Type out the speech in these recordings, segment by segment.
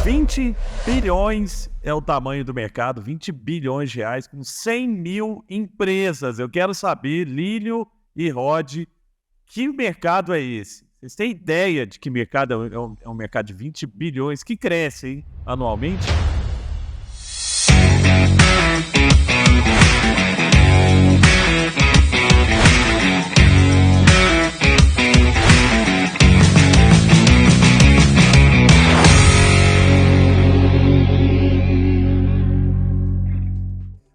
20 bilhões é o tamanho do mercado, 20 bilhões de reais com 100 mil empresas. Eu quero saber, Lílio e Rod, que mercado é esse? Vocês têm ideia de que mercado é um mercado de 20 bilhões que cresce, hein, anualmente?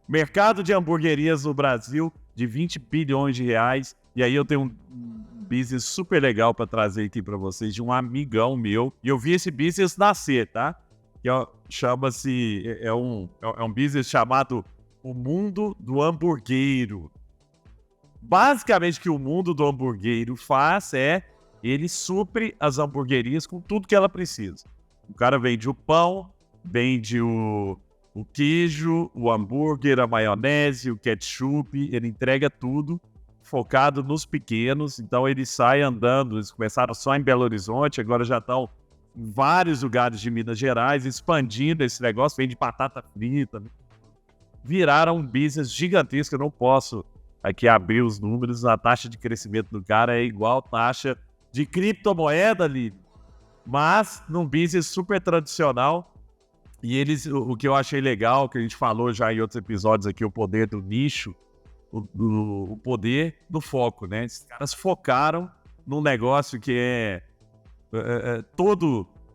Mercado de hamburguerias no Brasil de 20 bilhões de reais. E aí eu tenho um business super legal para trazer aqui para vocês de um amigão meu. E eu vi esse business nascer, tá? Que chama-se... É um business chamado O Mundo do Hamburgueiro. Basicamente o que o Mundo do Hamburgueiro faz é... Ele supre as hamburguerias com tudo que ela precisa. O cara vende o pão, vende o queijo, o hambúrguer, a maionese, o ketchup, ele entrega tudo focado nos pequenos. Então ele sai andando, eles começaram só em Belo Horizonte, agora já estão em vários lugares de Minas Gerais, expandindo esse negócio, vende batata frita, né? Viraram um business gigantesco. Eu não posso aqui abrir os números, a taxa de crescimento do cara é igual taxa de criptomoeda ali, mas num business super tradicional. E eles, o que eu achei legal, que a gente falou já em outros episódios aqui, o poder do nicho, o poder do foco, né? Esses caras focaram num negócio que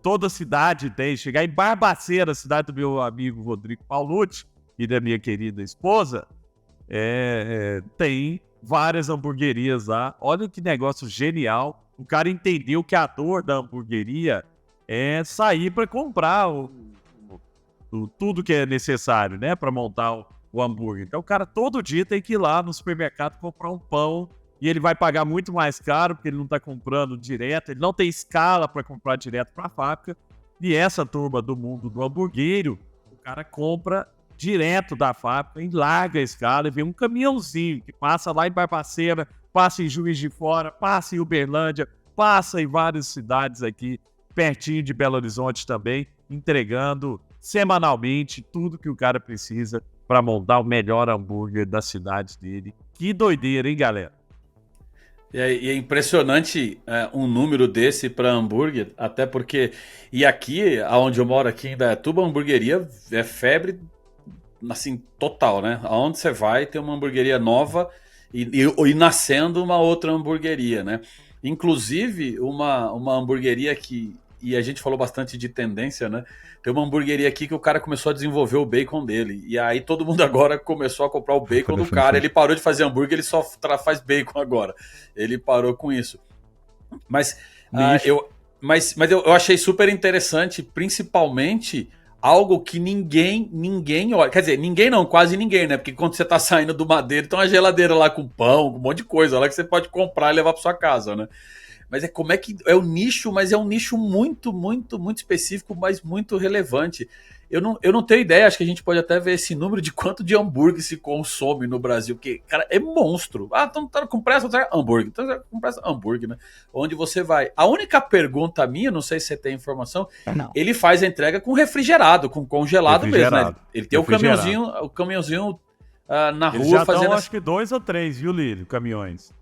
toda cidade tem. Chegar em Barbacena, cidade do meu amigo Rodrigo Paulucci e da minha querida esposa, tem várias hamburguerias lá. Olha que negócio genial. O cara entendeu que a dor da hamburgueria é sair para comprar tudo que é necessário, né, para montar o hambúrguer. Então o cara todo dia tem que ir lá no supermercado comprar um pão e ele vai pagar muito mais caro porque ele não está comprando direto, ele não tem escala para comprar direto para a fábrica. E essa turma do mundo do hamburgueiro, o cara compra direto da fábrica, em larga escala, e vem um caminhãozinho que passa lá em Barbacena, passa em Juiz de Fora, passa em Uberlândia, passa em várias cidades aqui, pertinho de Belo Horizonte também, entregando semanalmente tudo que o cara precisa para montar o melhor hambúrguer da cidade dele. Que doideira, hein, galera? E é impressionante um número desse para hambúrguer, até porque... E aqui, onde eu moro, aqui em Indaiatuba, a hamburgueria é febre, assim, total, né? Aonde você vai, tem uma hamburgueria nova e nascendo uma outra hamburgueria, né? Inclusive, uma hamburgueria que... E a gente falou bastante de tendência, né? Tem uma hamburgueria aqui que o cara começou a desenvolver o bacon dele. E aí todo mundo agora começou a comprar o bacon do cara. Ele parou de fazer hambúrguer, ele só faz bacon agora. Ele parou com isso. Mas eu achei super interessante, principalmente algo que ninguém olha. Quer dizer, ninguém não, quase ninguém, né? Porque quando você tá saindo do Madeiro, tem uma geladeira lá com pão, com um monte de coisa lá que você pode comprar e levar pra sua casa, né? Mas como é que é o nicho, mas é um nicho muito, muito, muito específico, mas muito relevante. Eu não tenho ideia, acho que a gente pode até ver esse número de quanto de hambúrguer se consome no Brasil, porque, cara, é monstro. Ah, então tá com pressa, hambúrguer. Então tá com pressa, hambúrguer, né? Onde você vai. A única pergunta minha, não sei se você tem informação, ele faz a entrega com refrigerado, com congelado mesmo, né? Ele tem o caminhãozinho na rua já fazendo... acho que 2 ou 3, viu, Lílio, caminhões.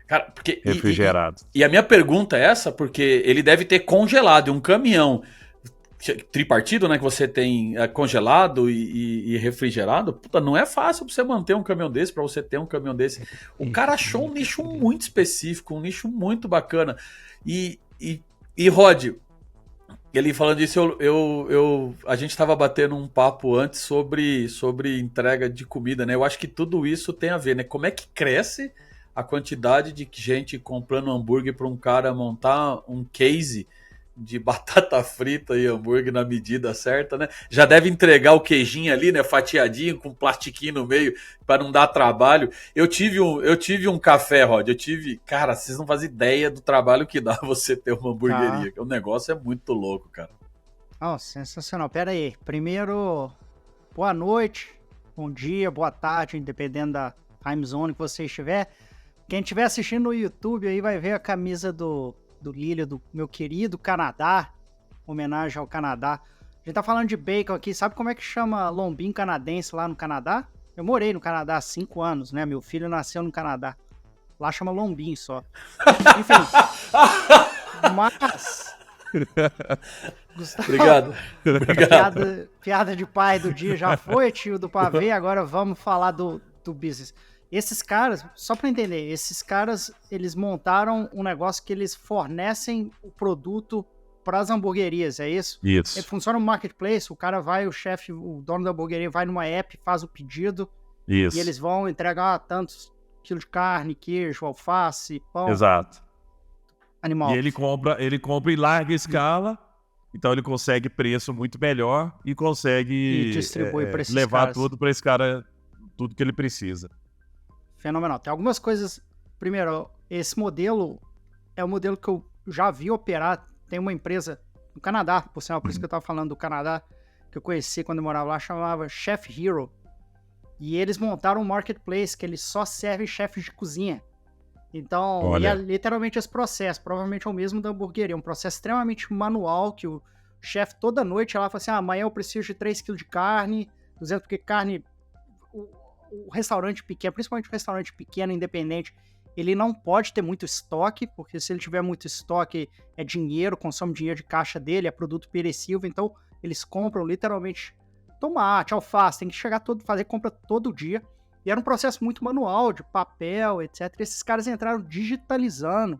Cara, porque, refrigerado. E a minha pergunta é essa, porque ele deve ter congelado, e um caminhão tripartido, né, que você tem congelado e refrigerado, puta, não é fácil pra você manter um caminhão desse, pra você ter um caminhão desse. O cara achou um nicho muito específico, um nicho muito bacana. E Rod, ele falando disso, a gente tava batendo um papo antes sobre entrega de comida, né? Eu acho que tudo isso tem a ver, né? Como é que cresce a quantidade de gente comprando hambúrguer para um cara montar um case de batata frita e hambúrguer na medida certa, né? Já deve entregar o queijinho ali, né? Fatiadinho, com plastiquinho no meio, para não dar trabalho. Eu tive um café, Rod. Cara, vocês não fazem ideia do trabalho que dá você ter uma hamburgueria. O negócio é muito louco, cara. Oh, sensacional. Pera aí. Primeiro, boa noite, bom dia, boa tarde, dependendo da time zone que você estiver. Quem estiver assistindo no YouTube aí vai ver a camisa do Lílio, do meu querido Canadá. homenagem ao Canadá. A gente tá falando de bacon aqui, sabe como é que chama lombinho canadense lá no Canadá? Eu morei no Canadá há 5 anos, né? Meu filho nasceu no Canadá. Lá chama lombinho só. Enfim. Mas... Gustavo, Obrigado. piada de pai do dia já foi, tio do pavê, agora vamos falar do business. Esses caras, só para entender, esses caras, eles montaram um negócio que eles fornecem o produto para as hamburguerias, é isso? Isso. Ele funciona no marketplace, o cara vai, o chefe, o dono da hamburgueria vai numa app, faz o pedido, Isso. e eles vão entregar tantos quilos de carne, queijo, alface, pão. Exato. Animal. E ele compra em larga escala, então ele consegue preço muito melhor e consegue E distribui para esses levar caras. tudo para esse cara, tudo que ele precisa. Fenomenal. Tem algumas coisas. Primeiro, esse modelo é um modelo que eu já vi operar. Tem uma empresa no Canadá, por sinal, por isso que eu estava falando do Canadá, que eu conheci quando eu morava lá, chamava Chef Hero. E eles montaram um marketplace que eles só servem chefes de cozinha. Então, Olha. é literalmente esse processo. Provavelmente é o mesmo da hamburgueria. Um processo extremamente manual, que o chefe toda noite ela fala assim, amanhã eu preciso de 3 kg de carne, 200, porque carne... O restaurante pequeno, principalmente o restaurante pequeno, independente, ele não pode ter muito estoque, porque se ele tiver muito estoque, é dinheiro, consome dinheiro de caixa dele, é produto perecível, então eles compram literalmente tomate, alface, tem que chegar todo, fazer compra todo dia, e era um processo muito manual, de papel, etc. E esses caras entraram digitalizando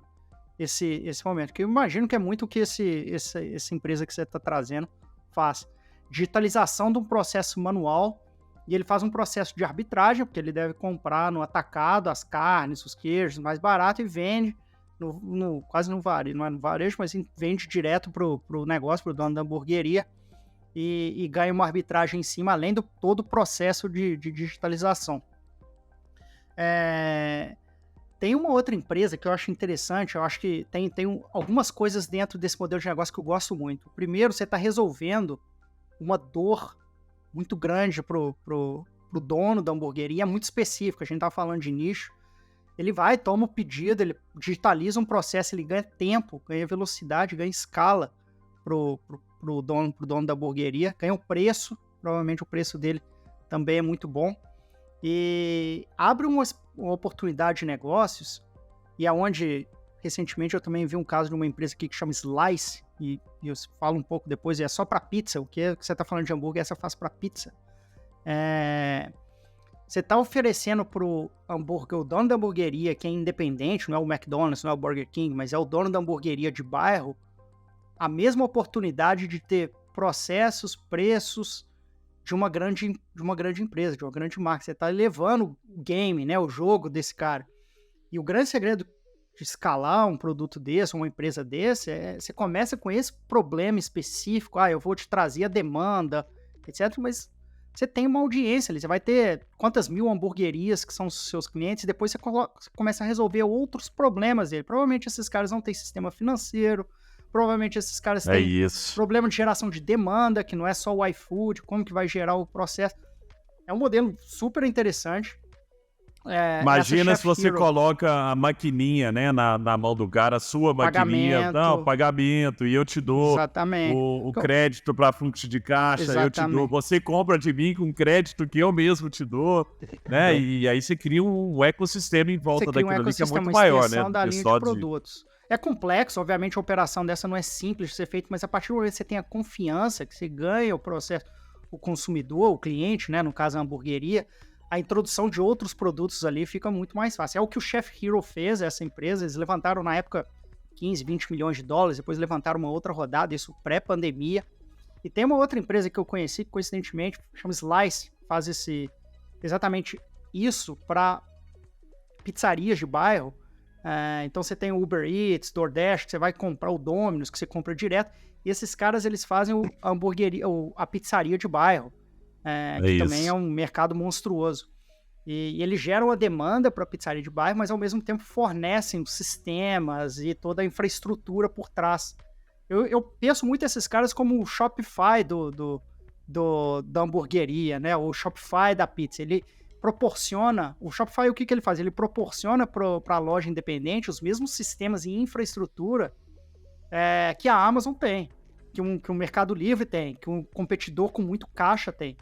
esse momento, que eu imagino que é muito o que essa empresa que você está trazendo faz. Digitalização de um processo manual. E ele faz um processo de arbitragem, porque ele deve comprar no atacado as carnes, os queijos mais barato e vende quase no varejo, não é no varejo, mas vende direto pro negócio, pro dono da hamburgueria e ganha uma arbitragem em cima, além do todo o processo de digitalização. Tem uma outra empresa que eu acho interessante, eu acho que tem algumas coisas dentro desse modelo de negócio que eu gosto muito. Primeiro, você está resolvendo uma dor muito grande pro dono da hamburgueria, muito específico, a gente tá falando de nicho. Ele vai, toma o pedido, ele digitaliza um processo, ele ganha tempo, ganha velocidade, ganha escala pro dono da hamburgueria, ganha um preço, provavelmente o preço dele também é muito bom, e abre uma oportunidade de negócios, e aonde recentemente eu também vi um caso de uma empresa aqui que chama Slice, e eu falo um pouco depois, é só para pizza, o que você está falando de hambúrguer, essa eu faço para pizza. Você está oferecendo pro hambúrguer, o dono da hamburgueria, que é independente, não é o McDonald's, não é o Burger King, mas é o dono da hamburgueria de bairro, a mesma oportunidade de ter processos, preços de uma grande empresa, de uma grande marca. Você está levando o game, né, o jogo desse cara. E o grande segredo de escalar um produto desse, uma empresa desse, você começa com esse problema específico, eu vou te trazer a demanda, etc, mas você tem uma audiência ali, você vai ter quantas mil hamburguerias que são os seus clientes, e depois você começa a resolver outros problemas dele. Provavelmente esses caras não têm sistema financeiro, provavelmente esses caras têm problema de geração de demanda, que não é só o iFood, como que vai gerar o processo. É um modelo super interessante. Imagina se você coloca a maquininha, né, na mão do cara, a sua maquininha, pagamento, e eu te dou o crédito para fluxo de caixa, eu te dou, você compra de mim com crédito que eu mesmo te dou, né, e aí você cria um ecossistema em volta daquilo ali que é muito maior, né, da linha de produtos. É complexo, obviamente a operação dessa não é simples de ser feita, mas a partir do momento que você tem a confiança, que você ganha o processo, o consumidor, o cliente, né, no caso a hamburgueria, a introdução de outros produtos ali fica muito mais fácil. É o que o Chef Hero fez, essa empresa, eles levantaram na época 15, 20 milhões de dólares, depois levantaram uma outra rodada, isso pré-pandemia. E tem uma outra empresa que eu conheci, coincidentemente, chama Slice, faz exatamente isso para pizzarias de bairro. Então você tem o Uber Eats, DoorDash, que você vai comprar o Domino's, que você compra direto, e esses caras eles fazem a hamburgueria, a pizzaria de bairro. Que também é um mercado monstruoso. E eles geram a demanda para a pizzaria de bairro, mas ao mesmo tempo fornecem os sistemas e toda a infraestrutura por trás. Eu penso muito esses caras como o Shopify da hamburgueria, né? O Shopify da pizza. Ele proporciona... O Shopify, o que ele faz? Ele proporciona para a loja independente os mesmos sistemas e infraestrutura que a Amazon tem. que um Mercado Livre tem, que um competidor com muito caixa tem.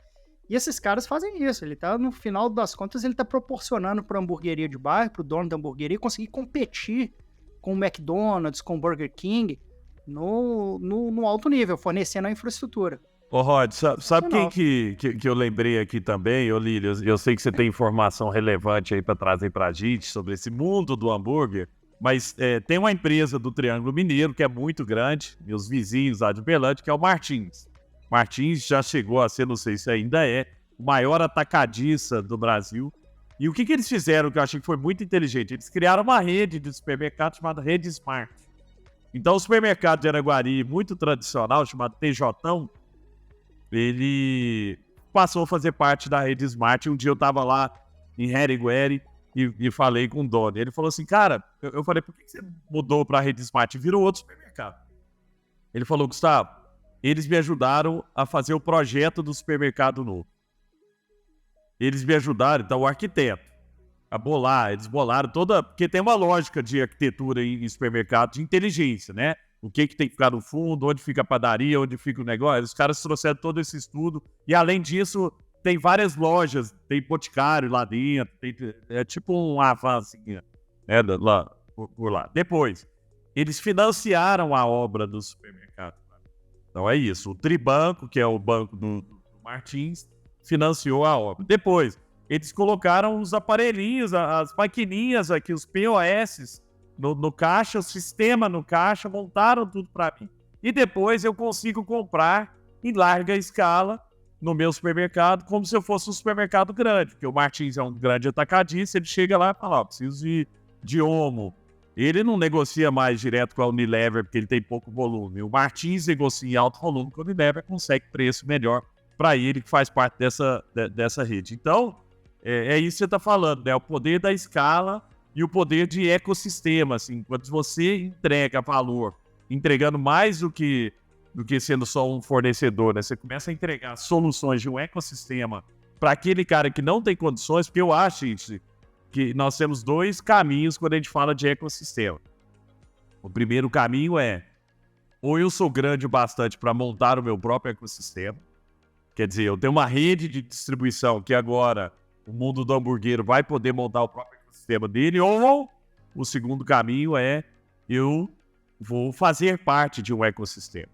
E esses caras fazem isso. Ele tá, no final das contas, ele tá proporcionando para a hamburgueria de bairro, para o dono da hamburgueria, conseguir competir com o McDonald's, com o Burger King, no alto nível, fornecendo a infraestrutura. Ô, Rod, sabe quem que eu lembrei aqui também, ô Lílio? Eu sei que você tem informação relevante aí para trazer pra gente sobre esse mundo do hambúrguer, mas tem uma empresa do Triângulo Mineiro que é muito grande, meus vizinhos lá de Uberlândia, que é o Martins. Martins já chegou a ser, não sei se ainda é, o maior atacadista do Brasil. E o que eles fizeram, que eu achei que foi muito inteligente? Eles criaram uma rede de supermercados chamada Rede Smart. Então, o supermercado de Araguari, muito tradicional, chamado TJão, ele passou a fazer parte da Rede Smart. Um dia eu tava lá em Herigueri e falei com o dono. Ele falou assim, cara, eu falei, por que você mudou pra Rede Smart? Virou outro supermercado. Ele falou, Gustavo, eles me ajudaram a fazer o projeto do supermercado novo. Eles me ajudaram, então o arquiteto, a bolar, eles bolaram toda... Porque tem uma lógica de arquitetura em supermercado de inteligência, né? O que tem que ficar no fundo, onde fica a padaria, onde fica o negócio. Os caras trouxeram todo esse estudo. E além disso, tem várias lojas, tem boticário lá dentro, é tipo um avanço, né? Lá, por lá. Depois, eles financiaram a obra do supermercado. Então é isso. O Tribanco, que é o banco do Martins, financiou a obra. Depois, eles colocaram os aparelhinhos, as maquininhas aqui, os POS no caixa, o sistema no caixa, montaram tudo para mim. E depois eu consigo comprar em larga escala no meu supermercado, como se eu fosse um supermercado grande, porque o Martins é um grande atacadista, ele chega lá e fala, preciso de Omo. Ele não negocia mais direto com a Unilever, porque ele tem pouco volume. O Martins negocia em alto volume com a Unilever, consegue preço melhor para ele, que faz parte dessa rede. Então, é isso que você está falando, né? O poder da escala e o poder de ecossistema, assim, quando você entrega valor, entregando mais do que sendo só um fornecedor, né? Você começa a entregar soluções de um ecossistema para aquele cara que não tem condições, porque eu acho, gente, que nós temos dois caminhos quando a gente fala de ecossistema. O primeiro caminho é, ou eu sou grande o bastante para montar o meu próprio ecossistema, quer dizer, eu tenho uma rede de distribuição que agora o mundo do hamburguero vai poder montar o próprio ecossistema dele, ou o segundo caminho é eu vou fazer parte de um ecossistema.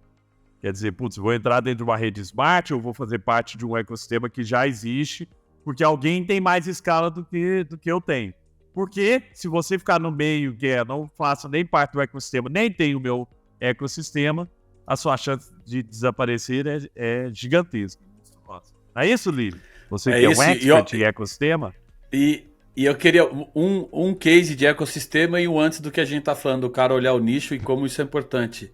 Quer dizer, putz, vou entrar dentro de uma rede smart, ou vou fazer parte de um ecossistema que já existe, porque alguém tem mais escala do que eu tenho. Porque se você ficar no meio, que não faça nem parte do ecossistema, nem tem o meu ecossistema, a sua chance de desaparecer é gigantesca. É isso, Lílio? Você que é um expert em ecossistema? E eu queria um case de ecossistema e um antes do que a gente está falando, o cara olhar o nicho e como isso é importante.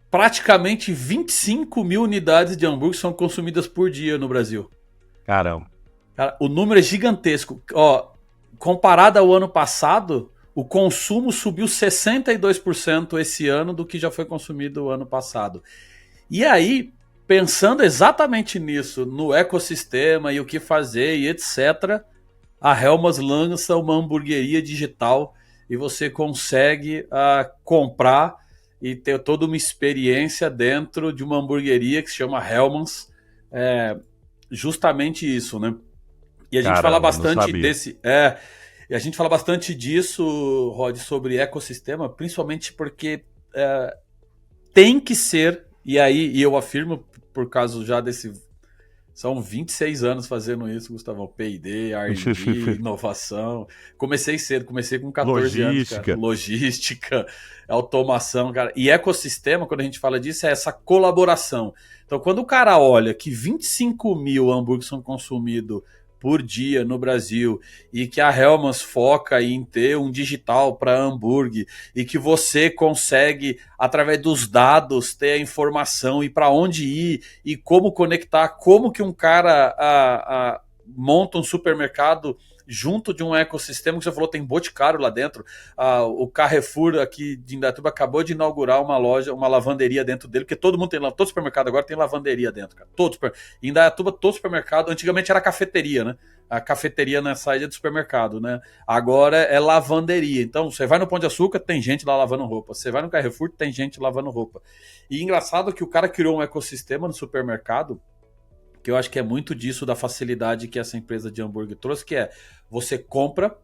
Praticamente 25 mil unidades de hambúrguer são consumidas por dia no Brasil. Caramba. Cara, o número é gigantesco. Ó, comparado ao ano passado, o consumo subiu 62% esse ano do que já foi consumido o ano passado. E aí, pensando exatamente nisso, no ecossistema e o que fazer e etc., a Hellmann's lança uma hamburgueria digital e você consegue comprar e ter toda uma experiência dentro de uma hamburgueria que se chama Hellmann's. Justamente isso, né? E a gente fala bastante a gente fala bastante disso, Rod, sobre ecossistema, principalmente porque tem que ser, e eu afirmo por causa já desse... São 26 anos fazendo isso, Gustavão. P&D, R&D, inovação. Comecei cedo, comecei com 14 anos, cara. Logística, automação, cara. E ecossistema, quando a gente fala disso, é essa colaboração. Então, quando o cara olha que 25 mil hambúrgueres são consumidos por dia no Brasil e que a Hellmann's foca em ter um digital para hambúrguer e que você consegue, através dos dados, ter a informação e para onde ir e como conectar, como que um cara monta um supermercado junto de um ecossistema que você falou, tem Boticário lá dentro. O Carrefour aqui de Indaiatuba acabou de inaugurar uma loja, uma lavanderia dentro dele, porque todo mundo tem, todo supermercado agora tem lavanderia dentro, cara. Em Indaiatuba, todo supermercado, antigamente era cafeteria, né? A cafeteria na saída do supermercado, né? Agora é lavanderia. Então, você vai no Pão de Açúcar, tem gente lá lavando roupa. Você vai no Carrefour, tem gente lavando roupa. E engraçado que o cara criou um ecossistema no supermercado, que eu acho que é muito disso da facilidade que essa empresa de hambúrguer trouxe, que é, você compra,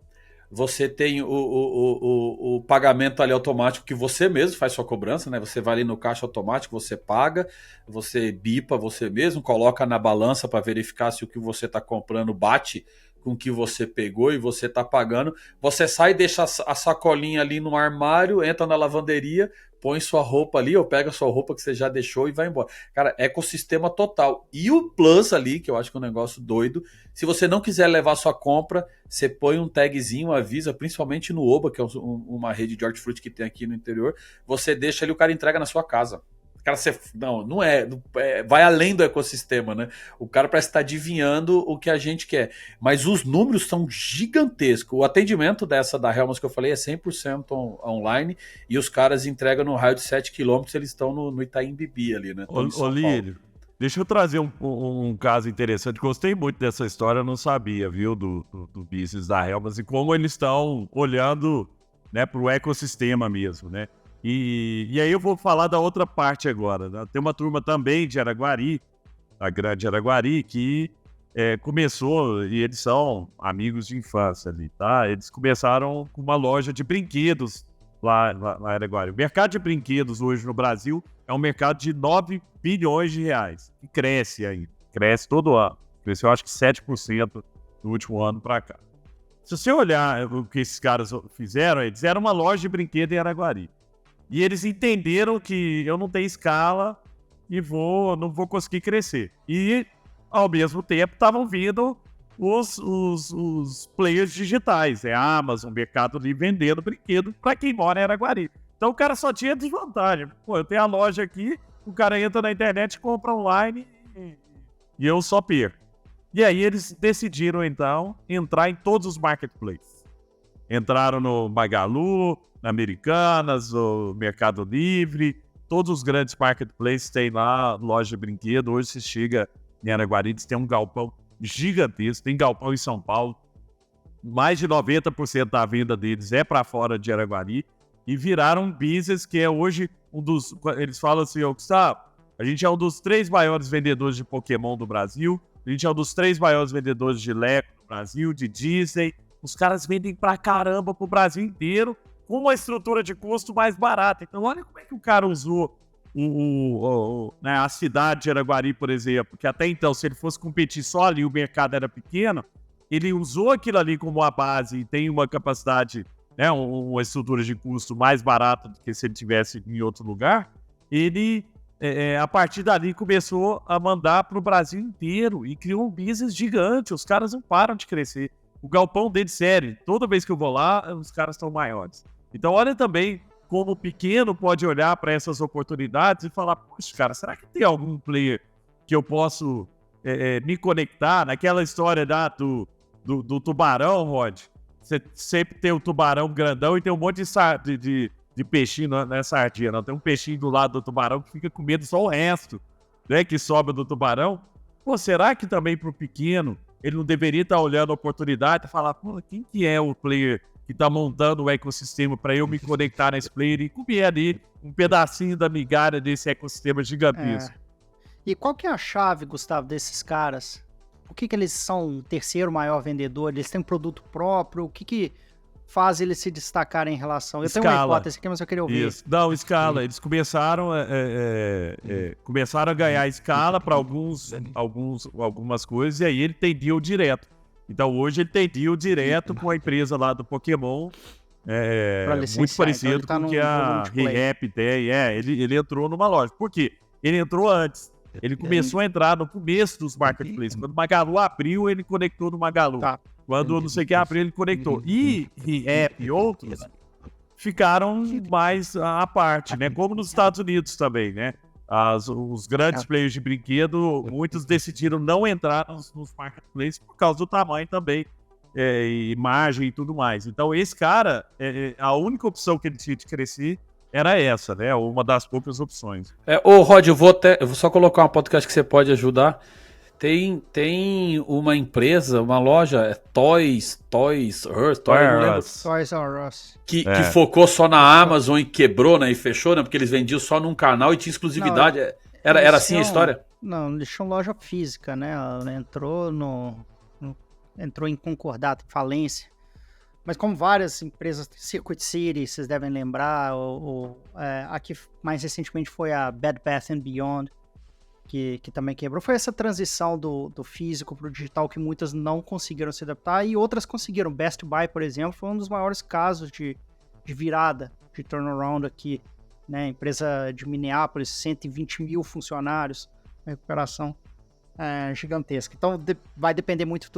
você tem o pagamento ali automático, que você mesmo faz sua cobrança, né? Você vai ali no caixa automático, você paga, você bipa você mesmo, coloca na balança para verificar se o que você está comprando bate com o que você pegou e você está pagando. Você sai, deixa a sacolinha ali no armário, entra na lavanderia, põe sua roupa ali, ou pega sua roupa que você já deixou e vai embora. Cara, ecossistema total. E o Plus ali, que eu acho que é um negócio doido, se você não quiser levar sua compra, você põe um tagzinho, avisa, principalmente no Oba, que é uma rede de hortifruti que tem aqui no interior, você deixa ali, o cara entrega na sua casa. Cara, você. Não é. Vai além do ecossistema, né? O cara parece estar adivinhando o que a gente quer. Mas os números são gigantescos. O atendimento dessa da Helmas que eu falei é 100% online. E os caras entregam no raio de 7 km, eles estão no Itaim Bibi ali, né? Ô Lírio, deixa eu trazer um caso interessante. Gostei muito dessa história, eu não sabia, viu? Do business da Helmas e como eles estão olhando, né, para o ecossistema mesmo, né? E aí eu vou falar da outra parte agora, né? Tem uma turma também de Araguari, a grande Araguari, que começou, e eles são amigos de infância ali, tá? Eles começaram com uma loja de brinquedos lá em Araguari. O mercado de brinquedos hoje no Brasil é um mercado de 9 bilhões de reais, e cresce aí, cresce todo ano. Cresceu acho que 7% no último ano para cá. Se você olhar o que esses caras fizeram, eles eram uma loja de brinquedo em Araguari. E eles entenderam que eu não tenho escala e não vou conseguir crescer. E, ao mesmo tempo, estavam vindo os players digitais. A Amazon, Mercado Livre, vendendo brinquedo para quem mora em Araguari. Então o cara só tinha desvantagem. Pô, eu tenho a loja aqui, o cara entra na internet, compra online e eu só perco. E aí eles decidiram, então, entrar em todos os marketplaces. Entraram no Magalu, na Americanas, o Mercado Livre, todos os grandes marketplaces têm lá loja de brinquedo. Hoje você chega em Araguari, eles têm um galpão gigantesco, tem galpão em São Paulo. Mais de 90% da venda deles é para fora de Araguari e viraram um business que é hoje um dos... Eles falam assim, Gustavo, a gente é um dos 3 maiores vendedores de Pokémon do Brasil, a gente é um dos 3 maiores vendedores de Lego do Brasil, de Disney. Os caras vendem pra caramba pro Brasil inteiro, com uma estrutura de custo mais barata. Então, olha como é que o cara usou né, a cidade de Araguari, por exemplo, que até então, se ele fosse competir só ali, o mercado era pequeno, ele usou aquilo ali como a base e tem uma capacidade, né, uma estrutura de custo mais barata do que se ele tivesse em outro lugar. Ele, a partir dali, começou a mandar para o Brasil inteiro e criou um business gigante. Os caras não param de crescer. O galpão dele, sério, toda vez que eu vou lá, os caras estão maiores. Então, olha também como o pequeno pode olhar para essas oportunidades e falar, poxa, cara, será que tem algum player que eu posso me conectar? Naquela história do tubarão, Rod, você sempre tem o tubarão grandão e tem um monte de peixinho nessa sardinha. Não, tem um peixinho do lado do tubarão que fica com medo só o resto, né, que sobra do tubarão. Pô, será que também para o pequeno ele não deveria estar olhando a oportunidade e falar, pô, quem que é o player que está montando o ecossistema para eu me conectar nesse player e comer ali um pedacinho da migalha desse ecossistema gigantesco? E qual que é a chave, Gustavo, desses caras? Por que eles são o terceiro maior vendedor? Eles têm um produto próprio? O que faz eles se destacarem em relação... Eu tenho uma hipótese aqui, mas eu queria ouvir. Isso. Não, escala. Eles começaram a ganhar escala para algumas coisas e aí ele tem deal direto. Então hoje ele tem deal direto com a empresa lá do Pokémon, muito parecido então com o que a ReHap tem. Ele entrou numa loja. Por quê? Ele entrou antes. Ele começou a entrar no começo dos marketplaces. Quando o Magalu abriu, ele conectou no Magalu. Tá. Quando não sei o que abriu, ele conectou. E ReHap e outros ficaram mais à parte, né? Como nos Estados Unidos também, né? Os grandes players de brinquedo, muitos decidiram não entrar nos marketplaces por causa do tamanho também e margem e tudo mais. Então, esse cara, a única opção que ele tinha de crescer era essa, né? Uma das poucas opções. Ô, Rod, eu vou só colocar uma podcast que você pode ajudar. Tem uma empresa, uma loja, Toys R Us, não lembro. Toys R Us. Que focou só na Amazon e quebrou, né? E fechou, né? Porque eles vendiam só num canal e tinha exclusividade. Não, era assim a história? Não, eles tinham loja física, né? Ela entrou em concordata, em falência. Mas como várias empresas, Circuit City, vocês devem lembrar, aqui mais recentemente foi a Bed Bath & Beyond, que também quebrou. Foi essa transição do físico para o digital que muitas não conseguiram se adaptar e outras conseguiram. Best Buy, por exemplo, foi um dos maiores casos de virada, de turnaround aqui, né? Empresa de Minneapolis, 120 mil funcionários, recuperação gigantesca. Então vai depender muito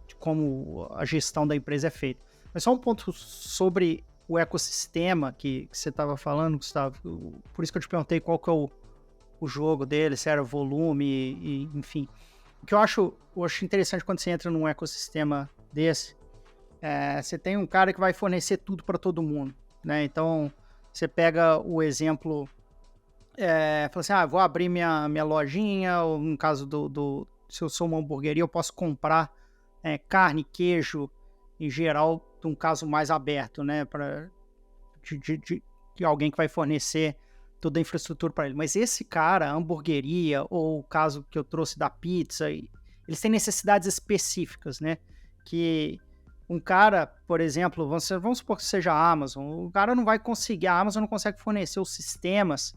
de como a gestão da empresa é feita. Mas só um ponto sobre o ecossistema que você estava falando, Gustavo. Por isso que eu te perguntei qual que é o jogo dele, se era volume, enfim. O que eu acho interessante quando você entra num ecossistema desse, você tem um cara que vai fornecer tudo para todo mundo, né? Então, você pega o exemplo, fala assim, vou abrir minha lojinha, ou no caso se eu sou uma hamburgueria, eu posso comprar carne, queijo, em geral, de um caso mais aberto, né? De alguém que vai fornecer toda a infraestrutura para ele. Mas esse cara, a hamburgueria, ou o caso que eu trouxe da pizza, eles têm necessidades específicas, né? Que um cara, por exemplo, vamos supor que seja a Amazon, o cara não vai conseguir, a Amazon não consegue fornecer os sistemas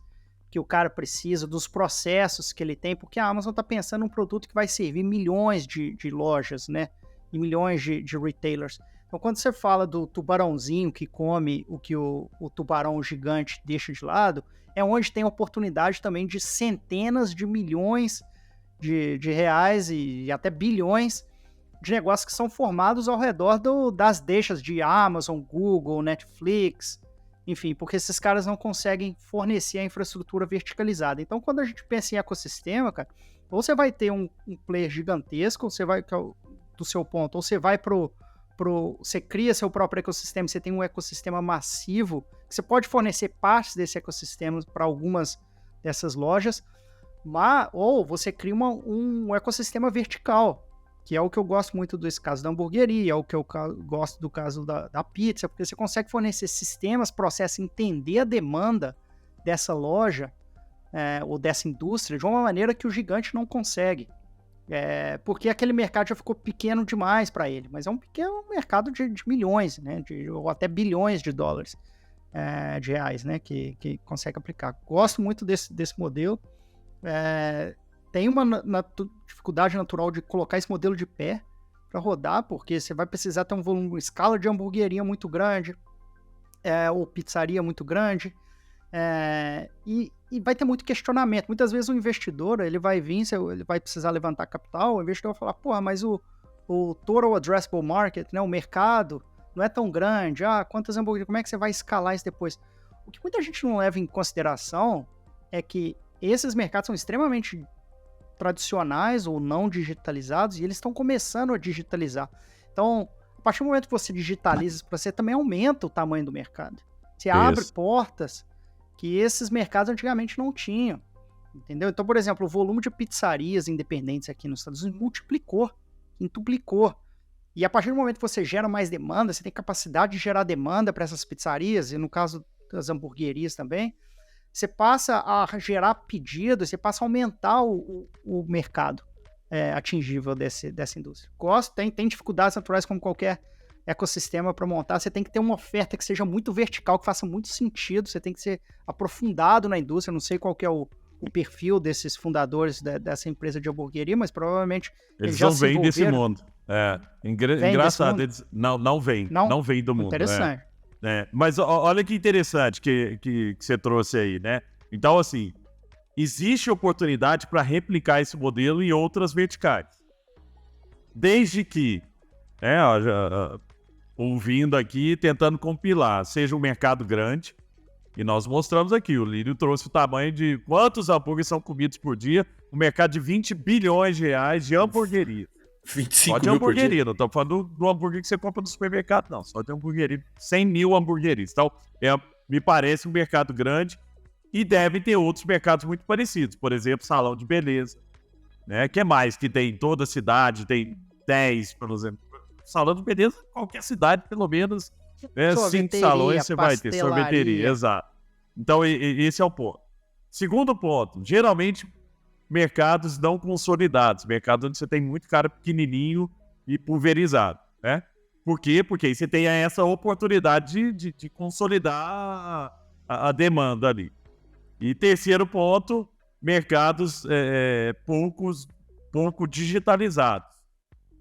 que o cara precisa, dos processos que ele tem, porque a Amazon está pensando num produto que vai servir milhões de lojas, né? E milhões de retailers. Então, quando você fala do tubarãozinho que come o que o tubarão gigante deixa de lado, é onde tem oportunidade também de centenas de milhões de reais e até bilhões de negócios que são formados ao redor das deixas de Amazon, Google, Netflix, enfim, porque esses caras não conseguem fornecer a infraestrutura verticalizada. Então, quando a gente pensa em ecossistema, cara, ou você vai ter um player gigantesco, você vai, do seu ponto, ou você vai você cria seu próprio ecossistema, você tem um ecossistema massivo, que você pode fornecer partes desse ecossistema para algumas dessas lojas, ou você cria um ecossistema vertical, que é o que eu gosto muito desse caso da hamburgueria, é o que eu gosto do caso da pizza, porque você consegue fornecer sistemas, processos, entender a demanda dessa loja ou dessa indústria de uma maneira que o gigante não consegue. Porque aquele mercado já ficou pequeno demais para ele, mas é um pequeno mercado de milhões, né, ou até bilhões de dólares, de reais, né, que consegue aplicar. Gosto muito desse modelo. Tem uma dificuldade natural de colocar esse modelo de pé para rodar, porque você vai precisar ter uma escala de hamburgueria muito grande, ou pizzaria muito grande, e vai ter muito questionamento. Muitas vezes o investidor, ele vai vir, ele vai precisar levantar capital, o investidor vai falar, porra, mas o total addressable market, né, o mercado, não é tão grande, quantas hamburguerias, como é que você vai escalar isso depois? O que muita gente não leva em consideração é que esses mercados são extremamente tradicionais ou não digitalizados e eles estão começando a digitalizar. Então, a partir do momento que você digitaliza isso, você também aumenta o tamanho do mercado. Você abre portas que esses mercados antigamente não tinham, entendeu? Então, por exemplo, o volume de pizzarias independentes aqui nos Estados Unidos multiplicou, quintuplicou. E a partir do momento que você gera mais demanda, você tem capacidade de gerar demanda para essas pizzarias, e no caso das hamburguerias também, você passa a gerar pedidos, você passa a aumentar o mercado atingível dessa indústria. Tem dificuldades naturais como qualquer ecossistema para montar, você tem que ter uma oferta que seja muito vertical, que faça muito sentido, você tem que ser aprofundado na indústria. Eu não sei qual que é o perfil desses fundadores dessa empresa de hamburgueria, mas provavelmente eles já não vêm desse mundo. Engraçado, eles não vêm do mundo. Interessante. Mas olha que interessante que você trouxe aí, né? Então, assim, existe oportunidade para replicar esse modelo em outras verticais. Desde que, ouvindo aqui, tentando compilar, seja um mercado grande, e nós mostramos aqui, o Lírio trouxe o tamanho de quantos hambúrgueres são comidos por dia, um mercado de 20 bilhões de reais de hamburgueria. Só 25 de mil por dia? hamburgueria, não estamos falando do hambúrguer que você compra no supermercado, não. Só de hamburgueria, 100 mil hamburguerias. Então, me parece um mercado grande e deve ter outros mercados muito parecidos. Por exemplo, salão de beleza, né? Que é mais que tem em toda cidade, tem 10, por exemplo. Salão de beleza, qualquer cidade, pelo menos, né, 5 Sorveteria, salões você vai ter. pastelaria. Sorveteria, exato. Então, esse é o ponto. Segundo ponto, geralmente mercados não consolidados, mercados onde você tem muito cara pequenininho e pulverizado, né? Por quê? Porque aí você tem essa oportunidade de consolidar a demanda ali. E terceiro ponto, mercados pouco digitalizados.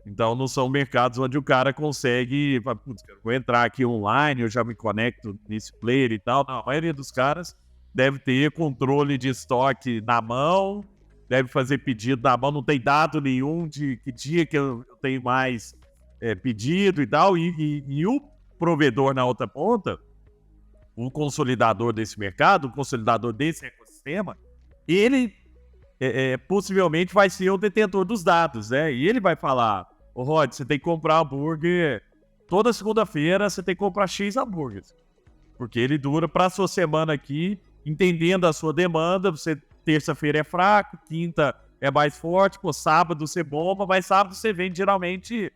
Então não são mercados onde o cara consegue, putz, vou entrar aqui online, eu já me conecto nesse player e tal. Não, a maioria dos caras deve ter controle de estoque na mão, deve fazer pedido na mão, não tem dado nenhum de que dia que eu tenho mais pedido e tal. E o provedor na outra ponta, o consolidador desse mercado, o consolidador desse ecossistema, ele possivelmente vai ser o detentor dos dados, né? E ele vai falar, ô Rod, você tem que comprar hambúrguer, toda segunda-feira você tem que comprar X hambúrgueres, porque ele dura para a sua semana aqui, entendendo a sua demanda. Você terça-feira é fraco, quinta é mais forte, pô, sábado você bomba, mas sábado você vende geralmente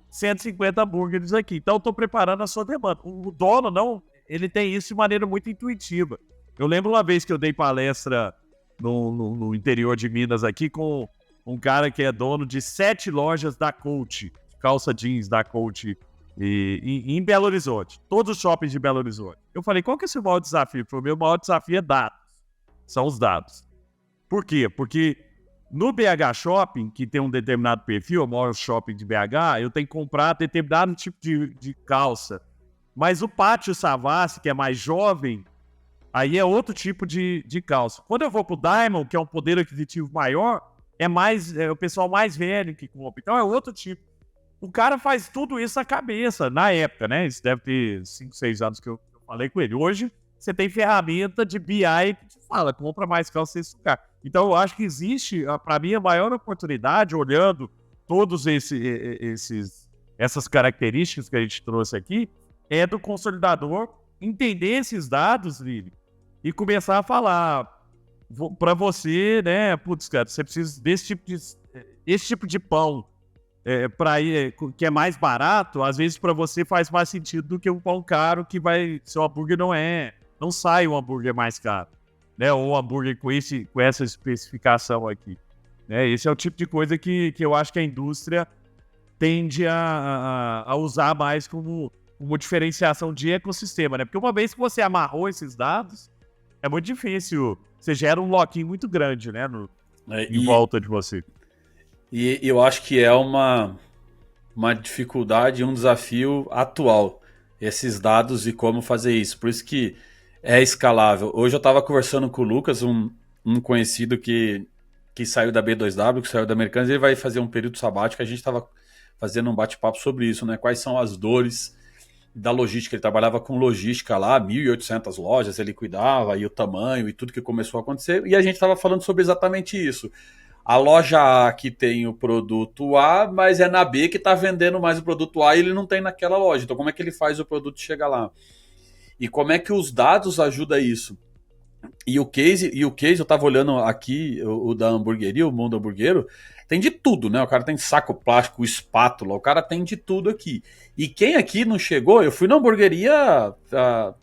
150 hambúrgueres aqui. Então eu tô preparando a sua demanda. O dono, não, ele tem isso de maneira muito intuitiva. Eu lembro uma vez que eu dei palestra no interior de Minas aqui com um cara que é dono de 7 lojas da Coach, calça jeans da Coach, em Belo Horizonte. Todos os shoppings de Belo Horizonte. Eu falei, qual que é o seu maior desafio? O meu maior desafio é dados. São os dados. Por quê? Porque no BH Shopping, que tem um determinado perfil, o maior shopping de BH, eu tenho que comprar determinado tipo de calça. Mas o Pátio Savassi, que é mais jovem, aí é outro tipo de calça. Quando eu vou pro Diamond, que é um poder aquisitivo maior, é o pessoal mais velho que compra. Então é outro tipo. O cara faz tudo isso na cabeça, na época, né? Isso deve ter 5, 6 anos que eu falei com ele. Hoje, você tem ferramenta de BI que te fala, compra mais calça sem sucar. Então eu acho que existe, para mim, a maior oportunidade, olhando todos essas características que a gente trouxe aqui, é do consolidador entender esses dados, Lili, e começar a falar para você, né, putz, cara, você precisa desse tipo de pão que é mais barato, às vezes para você faz mais sentido do que um pão caro que seu hambúrguer não sai um hambúrguer mais caro, né, ou um hambúrguer com essa especificação aqui, né, esse é o tipo de coisa que eu acho que a indústria tende a usar mais como diferenciação de ecossistema, né? Porque uma vez que você amarrou esses dados, é muito difícil. Você gera um lock-in muito grande, né? Em volta de você. E eu acho que é uma dificuldade, um desafio atual, esses dados e como fazer isso. Por isso que é escalável. Hoje eu estava conversando com o Lucas, um conhecido que saiu da B2W, que saiu da Americanas, ele vai fazer um período sabático, a gente estava fazendo um bate-papo sobre isso, né? Quais são as dores da logística. Ele trabalhava com logística lá, 1.800 lojas ele cuidava, e o tamanho e tudo que começou a acontecer, e a gente estava falando sobre exatamente isso. A loja A que tem o produto A, mas é na B que está vendendo mais o produto A e ele não tem naquela loja. Então como é que ele faz o produto chegar lá? E como é que os dados ajudam isso? E o case, eu estava olhando aqui, o da hamburgueria, o Mundo Hamburguero, tem de tudo, né? O cara tem saco plástico, espátula, o cara tem de tudo aqui. E quem aqui não chegou, eu fui na hamburgueria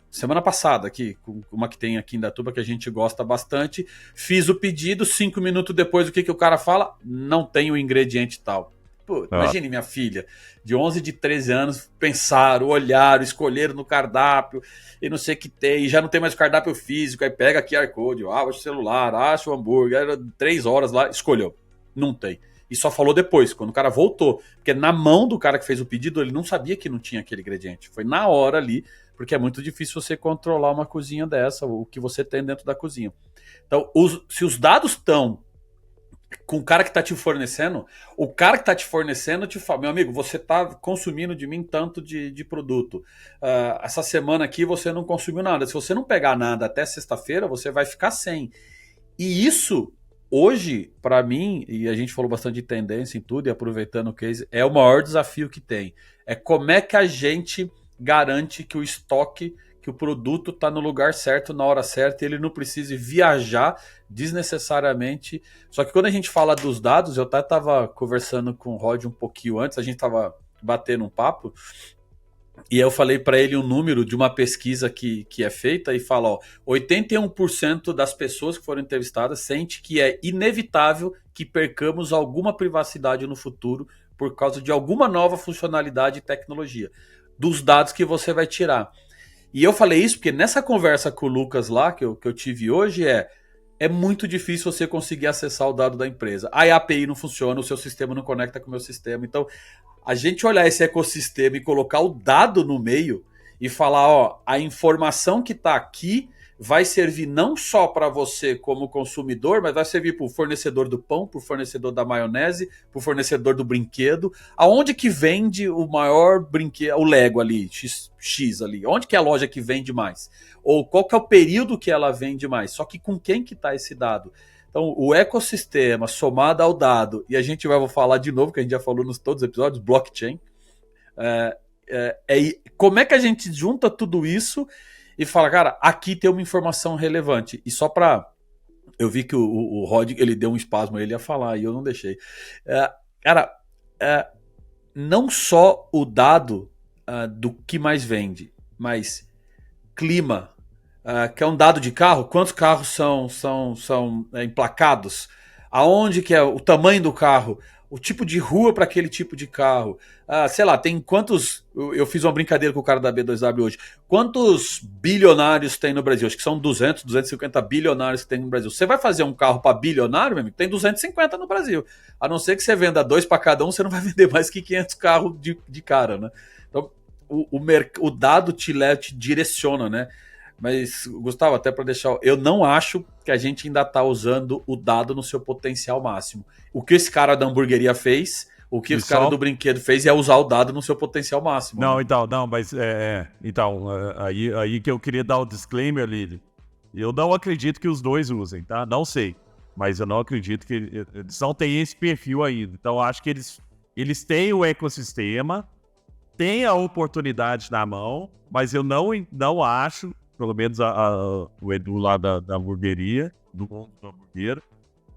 semana passada, aqui, uma que tem aqui em Indaiatuba, que a gente gosta bastante, fiz o pedido, 5 minutos depois, o que o cara fala? Não tem o ingrediente tal. Pô, imagine minha filha, de 11, de 13 anos, pensaram, olharam, escolheram no cardápio, e não sei o que tem, e já não tem mais cardápio físico, aí pega QR Code, acha o celular, acha o hambúrguer, era 3 horas lá, escolheu. Não tem. E só falou depois, quando o cara voltou. Porque na mão do cara que fez o pedido, ele não sabia que não tinha aquele ingrediente. Foi na hora ali, porque é muito difícil você controlar uma cozinha dessa, o que você tem dentro da cozinha. Então, se os dados estão com o cara que está te fornecendo, o cara que está te fornecendo te fala, meu amigo, você está consumindo de mim tanto de produto. Essa semana aqui você não consumiu nada. Se você não pegar nada até sexta-feira, você vai ficar sem. E isso hoje, para mim, e a gente falou bastante de tendência em tudo, e aproveitando o case, é o maior desafio que tem. É como é que a gente garante que o estoque, que o produto está no lugar certo, na hora certa, e ele não precise viajar desnecessariamente. Só que quando a gente fala dos dados, eu até estava conversando com o Rod um pouquinho antes, a gente estava batendo um papo, e eu falei para ele um número de uma pesquisa que é feita e fala, ó, 81% das pessoas que foram entrevistadas sente que é inevitável que percamos alguma privacidade no futuro por causa de alguma nova funcionalidade e tecnologia, dos dados que você vai tirar. E eu falei isso porque nessa conversa com o Lucas lá, que eu tive hoje, é muito difícil você conseguir acessar o dado da empresa. A API não funciona, o seu sistema não conecta com o meu sistema. Então, a gente olhar esse ecossistema e colocar o dado no meio e falar, ó, a informação que está aqui vai servir não só para você como consumidor, mas vai servir para o fornecedor do pão, para o fornecedor da maionese, para o fornecedor do brinquedo. Aonde que vende o maior brinquedo, o Lego ali, X ali? Onde que é a loja que vende mais? Ou qual que é o período que ela vende mais? Só que com quem que está esse dado? Então, o ecossistema somado ao dado, e a gente vai falar de novo, que a gente já falou nos todos os episódios, blockchain. Como é que a gente junta tudo isso e fala, cara, aqui tem uma informação relevante. E só para... Eu vi que o Rod, ele deu um espasmo, ele ia falar, e eu não deixei. Cara, não só o dado do que mais vende, mas clima, que é um dado de carro, quantos carros são emplacados, aonde que é o tamanho do carro, o tipo de rua para aquele tipo de carro, sei lá, tem quantos, eu fiz uma brincadeira com o cara da B2W hoje, quantos bilionários tem no Brasil? Acho que são 250 bilionários que tem no Brasil. Você vai fazer um carro para bilionário, meu amigo? Tem 250 no Brasil, a não ser que você venda 2 para cada um, você não vai vender mais que 500 carros de cara, né? Então o dado te direciona, né? Mas, Gustavo, até para deixar, eu não acho que a gente ainda está usando o dado no seu potencial máximo. O que esse cara da hamburgueria fez, o que esse cara do brinquedo fez é usar o dado no seu potencial máximo. Não, né? então, não, mas aí que eu queria dar o disclaimer, Lili. Eu não acredito que os dois usem, tá? Não sei. Mas eu não acredito que eles não têm esse perfil ainda. Então, eu acho que eles têm o ecossistema, têm a oportunidade na mão, mas eu não acho, pelo menos o Edu lá da hamburgueria, do mundo da hamburgueira,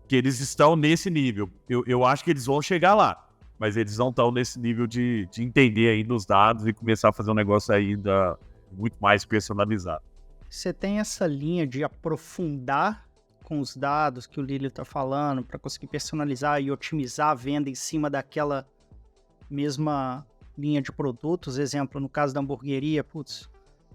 que eles estão nesse nível. Eu acho que eles vão chegar lá, mas eles não estão nesse nível de entender ainda os dados e começar a fazer um negócio ainda muito mais personalizado. Você tem essa linha de aprofundar com os dados que o Lílio está falando para conseguir personalizar e otimizar a venda em cima daquela mesma linha de produtos. Exemplo, no caso da hamburgueria, putz,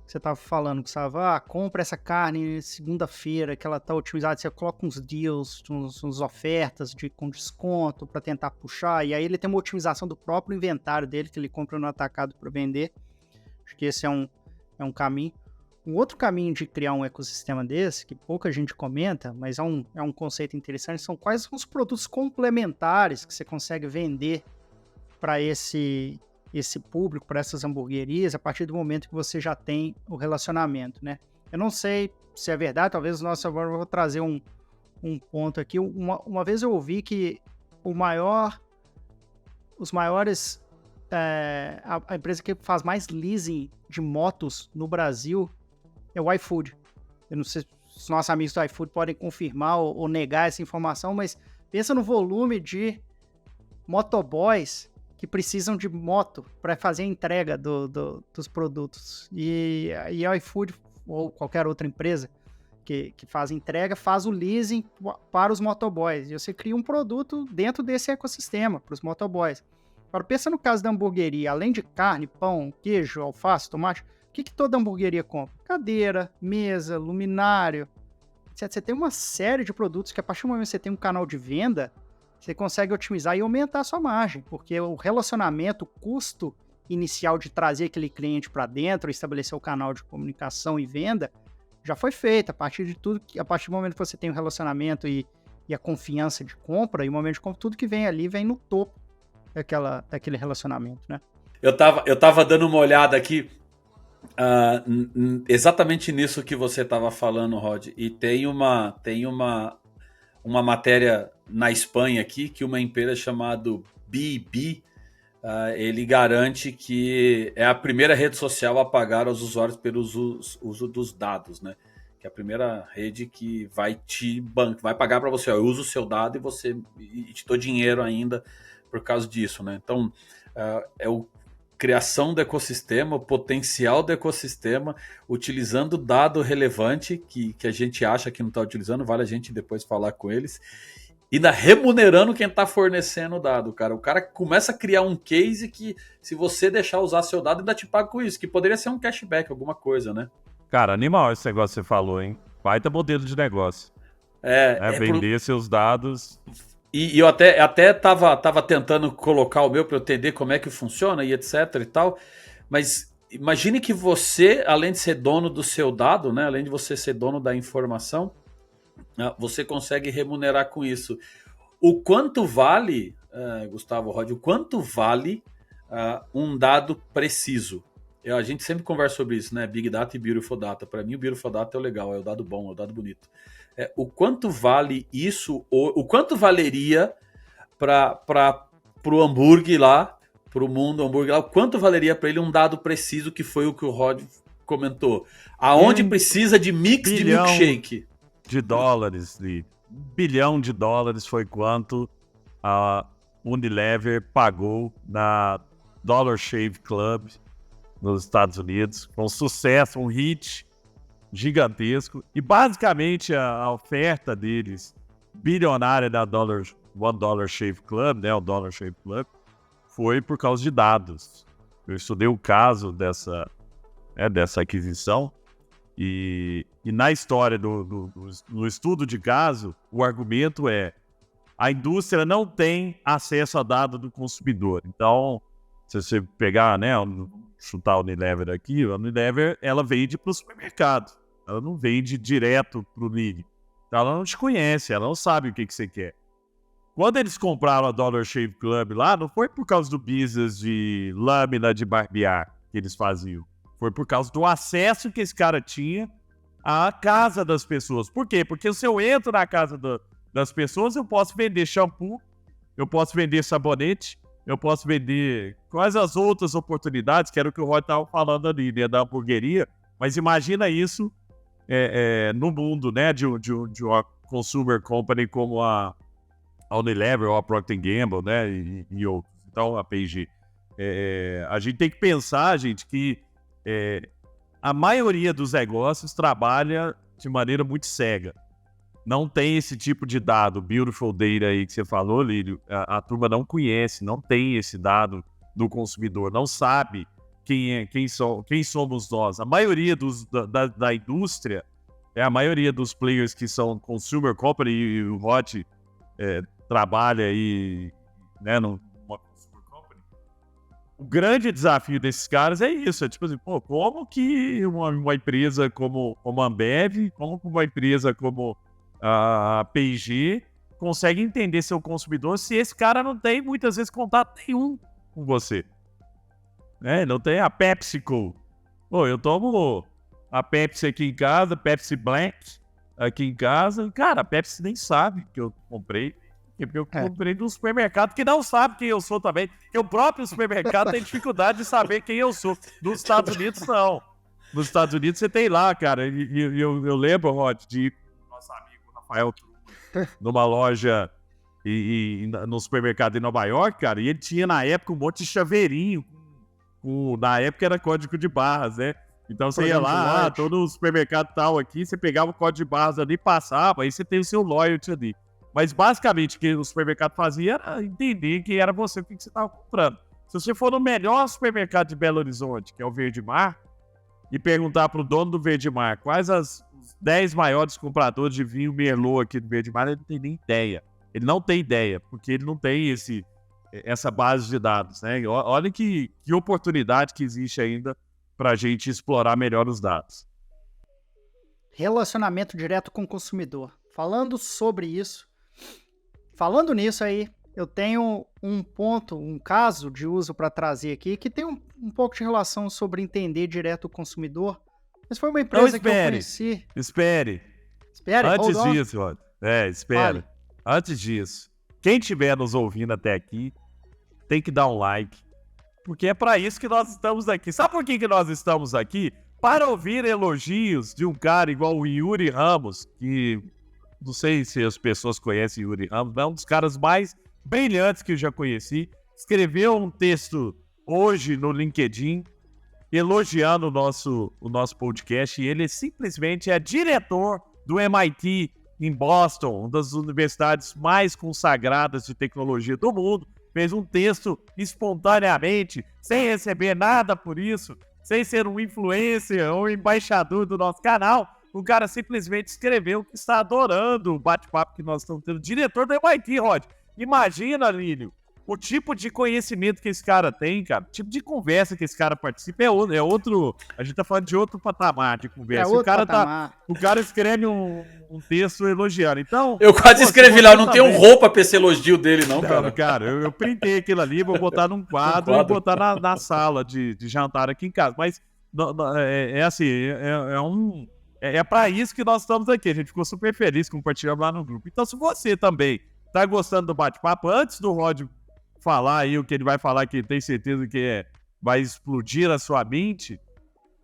você estava falando que você compra essa carne segunda-feira, que ela está otimizada, você coloca uns deals, uns ofertas com desconto para tentar puxar, e aí ele tem uma otimização do próprio inventário dele, que ele compra no atacado para vender. Acho que esse é um caminho. Um outro caminho de criar um ecossistema desse, que pouca gente comenta, mas é um conceito interessante, são quais são os produtos complementares que você consegue vender para esse público, para essas hamburguerias, a partir do momento que você já tem o relacionamento, né? Eu não sei se é verdade, talvez agora eu vou trazer um ponto aqui. Uma vez eu ouvi que os maiores, a empresa que faz mais leasing de motos no Brasil é o iFood. Eu não sei se os nossos amigos do iFood podem confirmar ou negar essa informação, mas pensa no volume de motoboys que precisam de moto para fazer a entrega dos produtos. E o iFood ou qualquer outra empresa que faz entrega, faz o leasing para os motoboys. E você cria um produto dentro desse ecossistema para os motoboys. Agora, pensa no caso da hamburgueria. Além de carne, pão, queijo, alface, tomate, o que toda hamburgueria compra? Cadeira, mesa, luminário, etc. Você tem uma série de produtos que a partir do momento que você tem um canal de venda, você consegue otimizar e aumentar a sua margem, porque o relacionamento, o custo inicial de trazer aquele cliente para dentro, estabelecer o canal de comunicação e venda, já foi feito. A partir do momento que você tem o relacionamento e a confiança de compra, e o momento de compra, tudo que vem ali vem no topo daquele relacionamento, né? Eu tava dando uma olhada aqui exatamente nisso que você estava falando, Rod, e tem uma uma matéria na Espanha aqui que uma empresa chamada BB, ele garante que é a primeira rede social a pagar aos usuários pelo uso dos dados, né? Que é a primeira rede que vai vai pagar para você. Eu uso o seu dado e te dou dinheiro ainda por causa disso, né? Então, é o criação do ecossistema, o potencial do ecossistema, utilizando dado relevante que a gente acha que não está utilizando, vale a gente depois falar com eles, e ainda remunerando quem está fornecendo o dado, cara. O cara começa a criar um case que, se você deixar usar seu dado, ainda te paga com isso, que poderia ser um cashback, alguma coisa, né? Cara, animal esse negócio que você falou, hein? Baita modelo de negócio. Vender seus dados. E eu até tava tentando colocar o meu para eu entender como é que funciona e etc e tal. Mas imagine que você, além de ser dono do seu dado, né? Além de você ser dono da informação, você consegue remunerar com isso. O quanto vale, Gustavo, Rod, o quanto vale um dado preciso? A gente sempre conversa sobre isso, né? Big Data e Beautiful Data. Para mim, o Beautiful Data é o legal, é o dado bom, é o dado bonito. O quanto vale isso, o quanto valeria para o hambúrguer lá, para o mundo hambúrguer lá, o quanto valeria para ele um dado preciso, que foi o que o Rod comentou. Aonde precisa de mix de milkshake? De dólares, Lee. $1 bilhão foi quanto a Unilever pagou na Dollar Shave Club nos Estados Unidos. Foi um sucesso, um hit gigantesco. E basicamente a oferta deles, bilionária da One Dollar Shave Club, né, o Dollar Shave Club, foi por causa de dados. Eu estudei o caso dessa aquisição. E na história do estudo de caso, o argumento é: a indústria não tem acesso a dado do consumidor. Então, se você pegar, né, chutar a Unilever aqui, a Unilever, ela vende para o supermercado. Ela não vende direto para o Lee. Então, ela não te conhece, ela não sabe o que você quer. Quando eles compraram a Dollar Shave Club lá, não foi por causa do business de lâmina de barbear que eles faziam. Foi por causa do acesso que esse cara tinha à casa das pessoas. Por quê? Porque se eu entro na casa das pessoas, eu posso vender shampoo, eu posso vender sabonete, eu posso vender quais as outras oportunidades, que era o que o Rod estava falando ali, né, da hamburgueria. Mas imagina isso no mundo, né, de uma consumer company como a Unilever ou a Procter & Gamble, né, e outros. Então, a P&G. A gente tem que pensar, gente, que a maioria dos negócios trabalha de maneira muito cega. Não tem esse tipo de dado, Beautiful Data aí que você falou, Lírio. A turma não conhece, não tem esse dado do consumidor, não sabe quem somos nós. A maioria da indústria, a maioria dos players que são consumer company, e o Rod trabalha aí, né, numa consumer company. O grande desafio desses caras é isso, é tipo assim, pô, como que uma empresa como a Ambev, como uma empresa como a P&G consegue entender seu consumidor se esse cara não tem, muitas vezes, contato nenhum com você. Não tem a PepsiCo. Pô, eu tomo a Pepsi aqui em casa, Pepsi Black aqui em casa. Cara, a Pepsi nem sabe que eu comprei. Porque eu comprei no supermercado, que não sabe quem eu sou também. Porque o próprio supermercado tem dificuldade de saber quem eu sou. Nos Estados Unidos, não. Nos Estados Unidos, você tem lá, cara. E eu lembro, Rod, de nosso amigo Rafael numa loja no supermercado em Nova York, cara. E ele tinha, na época, um monte de chaveirinho. Na época era código de barras, né? Então você ia lá, todo supermercado tal aqui, você pegava o código de barras ali, passava, aí você tem o seu loyalty ali. Mas basicamente o que o supermercado fazia era entender quem era você, o que você estava comprando. Se você for no melhor supermercado de Belo Horizonte, que é o Verde Mar, e perguntar para o dono do Verde Mar quais os 10 maiores compradores de vinho Merlot aqui do Verde Mar, ele não tem nem ideia. Ele não tem ideia, porque ele não tem essa base de dados, né? Olha que oportunidade que existe ainda para a gente explorar melhor os dados. Relacionamento direto com o consumidor. Falando nisso aí, eu tenho um caso de uso para trazer aqui, que tem um pouco de relação sobre entender direto o consumidor. Mas foi uma empresa que eu conheci. Espere. Espere, Antes disso, Rod. Espera. Vale. antes disso, quem estiver nos ouvindo até aqui, tem que dar um like, porque é para isso que nós estamos aqui. Sabe por que nós estamos aqui? Para ouvir elogios de um cara igual o Yuri Ramos, que não sei se as pessoas conhecem o Yuri Ramos, mas é um dos caras mais brilhantes que eu já conheci. Escreveu um texto hoje no LinkedIn, elogiando o nosso podcast, e ele simplesmente é diretor do MIT em Boston, uma das universidades mais consagradas de tecnologia do mundo. Fez um texto espontaneamente, sem receber nada por isso, sem ser um influencer ou embaixador do nosso canal. O cara simplesmente escreveu que está adorando o bate-papo que nós estamos tendo. Diretor do MIT, Rod. Imagina, Lílio, o tipo de conhecimento que esse cara tem, cara. O tipo de conversa que esse cara participa é outro. A gente tá falando de outro patamar de conversa. O cara escreve um texto elogiando. Então. Eu quase escrevi lá, eu não tenho roupa pra esse elogio dele, não, cara. Cara, eu printei aquilo ali, vou botar num quadro e botar na sala de jantar aqui em casa. Mas é assim, é pra isso que nós estamos aqui. A gente ficou super feliz compartilhando lá no grupo. Então, se você também tá gostando do bate-papo, antes do Rod falar aí o que ele vai falar, que tem certeza que vai explodir a sua mente,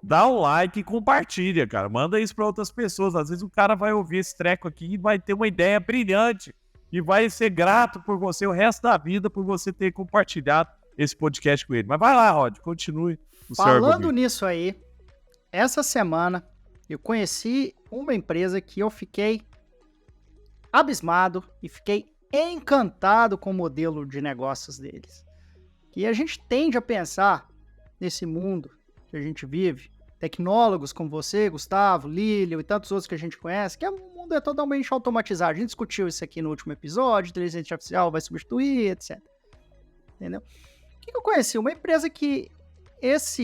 dá um like e compartilha, cara. Manda isso pra outras pessoas. Às vezes o cara vai ouvir esse treco aqui e vai ter uma ideia brilhante e vai ser grato por você o resto da vida por você ter compartilhado esse podcast com ele. Mas vai lá, Rod, continue o seu argumento. Falando nisso aí, essa semana eu conheci uma empresa que eu fiquei abismado e fiquei encantado com o modelo de negócios deles. E a gente tende a pensar nesse mundo que a gente vive, tecnólogos como você, Gustavo, Lílio e tantos outros que a gente conhece, que o mundo é totalmente automatizado. A gente discutiu isso aqui no último episódio, inteligência artificial vai substituir, etc. Entendeu? O que eu conheci? Uma empresa que essa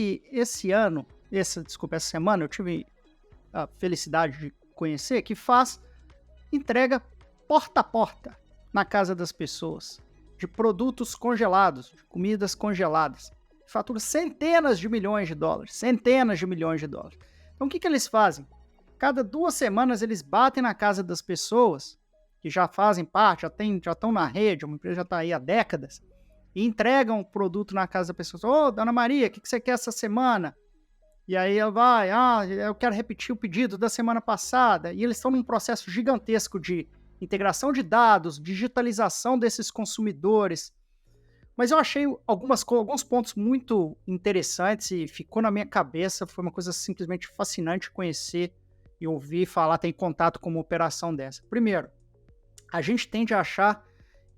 semana eu tive a felicidade de conhecer, que faz entrega porta a porta na casa das pessoas, de produtos congelados, de comidas congeladas. Fatura centenas de milhões de dólares. Então o que eles fazem? Cada 2 semanas eles batem na casa das pessoas, que já fazem parte, já estão na rede, uma empresa já está aí há décadas, e entregam o produto na casa da pessoa. Ô, Dona Maria, o que você quer essa semana? E aí ela vai, eu quero repetir o pedido da semana passada. E eles estão num processo gigantesco de integração de dados, digitalização desses consumidores. Mas eu achei alguns pontos muito interessantes e ficou na minha cabeça. Foi uma coisa simplesmente fascinante conhecer e ouvir falar, ter contato com uma operação dessa. Primeiro, a gente tende a achar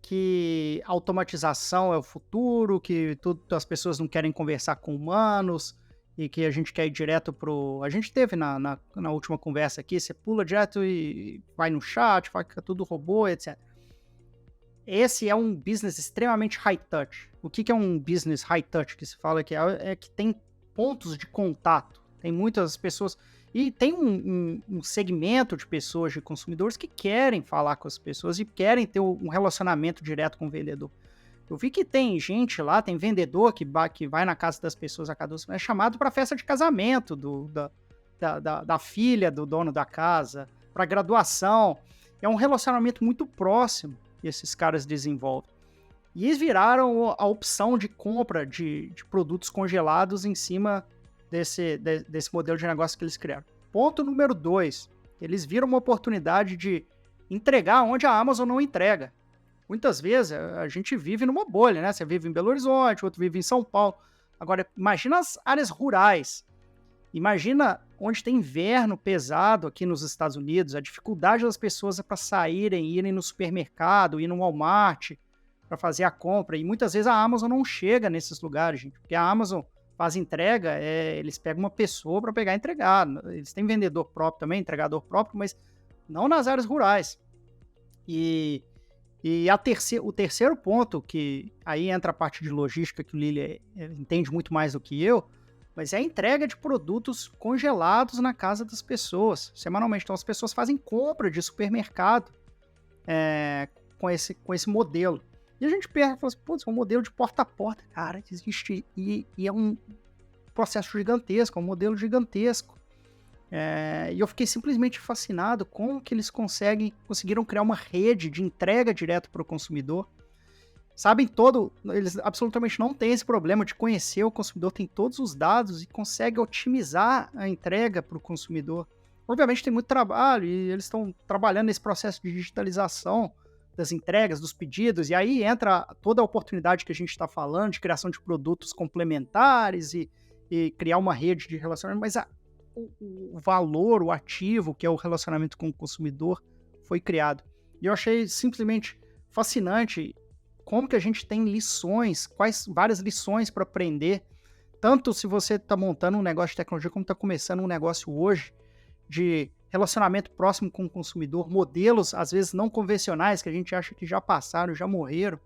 que a automatização é o futuro, que as pessoas não querem conversar com humanos e que a gente quer ir direto pro... A gente teve na última conversa aqui, você pula direto e vai no chat, fica tudo robô, etc. Esse é um business extremamente high touch. O que é um business high touch que se fala que é que tem pontos de contato. Tem muitas pessoas... E tem um segmento de pessoas, de consumidores que querem falar com as pessoas e querem ter um relacionamento direto com o vendedor. Eu vi que tem gente lá, tem vendedor que vai na casa das pessoas a cada 2 semanas, é chamado para festa de casamento da filha do dono da casa, para graduação. É um relacionamento muito próximo que esses caras desenvolvem. E eles viraram a opção de compra de produtos congelados em cima desse modelo de negócio que eles criaram. Ponto número 2, eles viram uma oportunidade de entregar onde a Amazon não entrega. Muitas vezes a gente vive numa bolha, né? Você vive em Belo Horizonte, outro vive em São Paulo. Agora, imagina as áreas rurais. Imagina onde tem inverno pesado aqui nos Estados Unidos, a dificuldade das pessoas para saírem, irem no supermercado, ir no Walmart para fazer a compra. E muitas vezes a Amazon não chega nesses lugares, gente, porque a Amazon faz entrega, eles pegam uma pessoa para pegar e entregar. Eles têm vendedor próprio também, entregador próprio, mas não nas áreas rurais. E o terceiro ponto, que aí entra a parte de logística, que o Lili entende muito mais do que eu, mas é a entrega de produtos congelados na casa das pessoas, semanalmente. Então as pessoas fazem compra de supermercado com esse modelo. E a gente pensa, fala assim, putz, é um modelo de porta a porta. Cara, existe e é um processo gigantesco, é um modelo gigantesco. E eu fiquei simplesmente fascinado com que eles conseguiram criar uma rede de entrega direto para o consumidor. Eles absolutamente não têm esse problema de conhecer o consumidor, tem todos os dados e consegue otimizar a entrega para o consumidor. Obviamente tem muito trabalho e eles estão trabalhando nesse processo de digitalização das entregas, dos pedidos, e aí entra toda a oportunidade que a gente está falando de criação de produtos complementares e criar uma rede de relacionamento, mas o valor, o ativo, que é o relacionamento com o consumidor, foi criado. E eu achei simplesmente fascinante como que a gente tem várias lições para aprender, tanto se você está montando um negócio de tecnologia, como está começando um negócio hoje, de relacionamento próximo com o consumidor, modelos, às vezes, não convencionais, que a gente acha que já passaram, já morreram,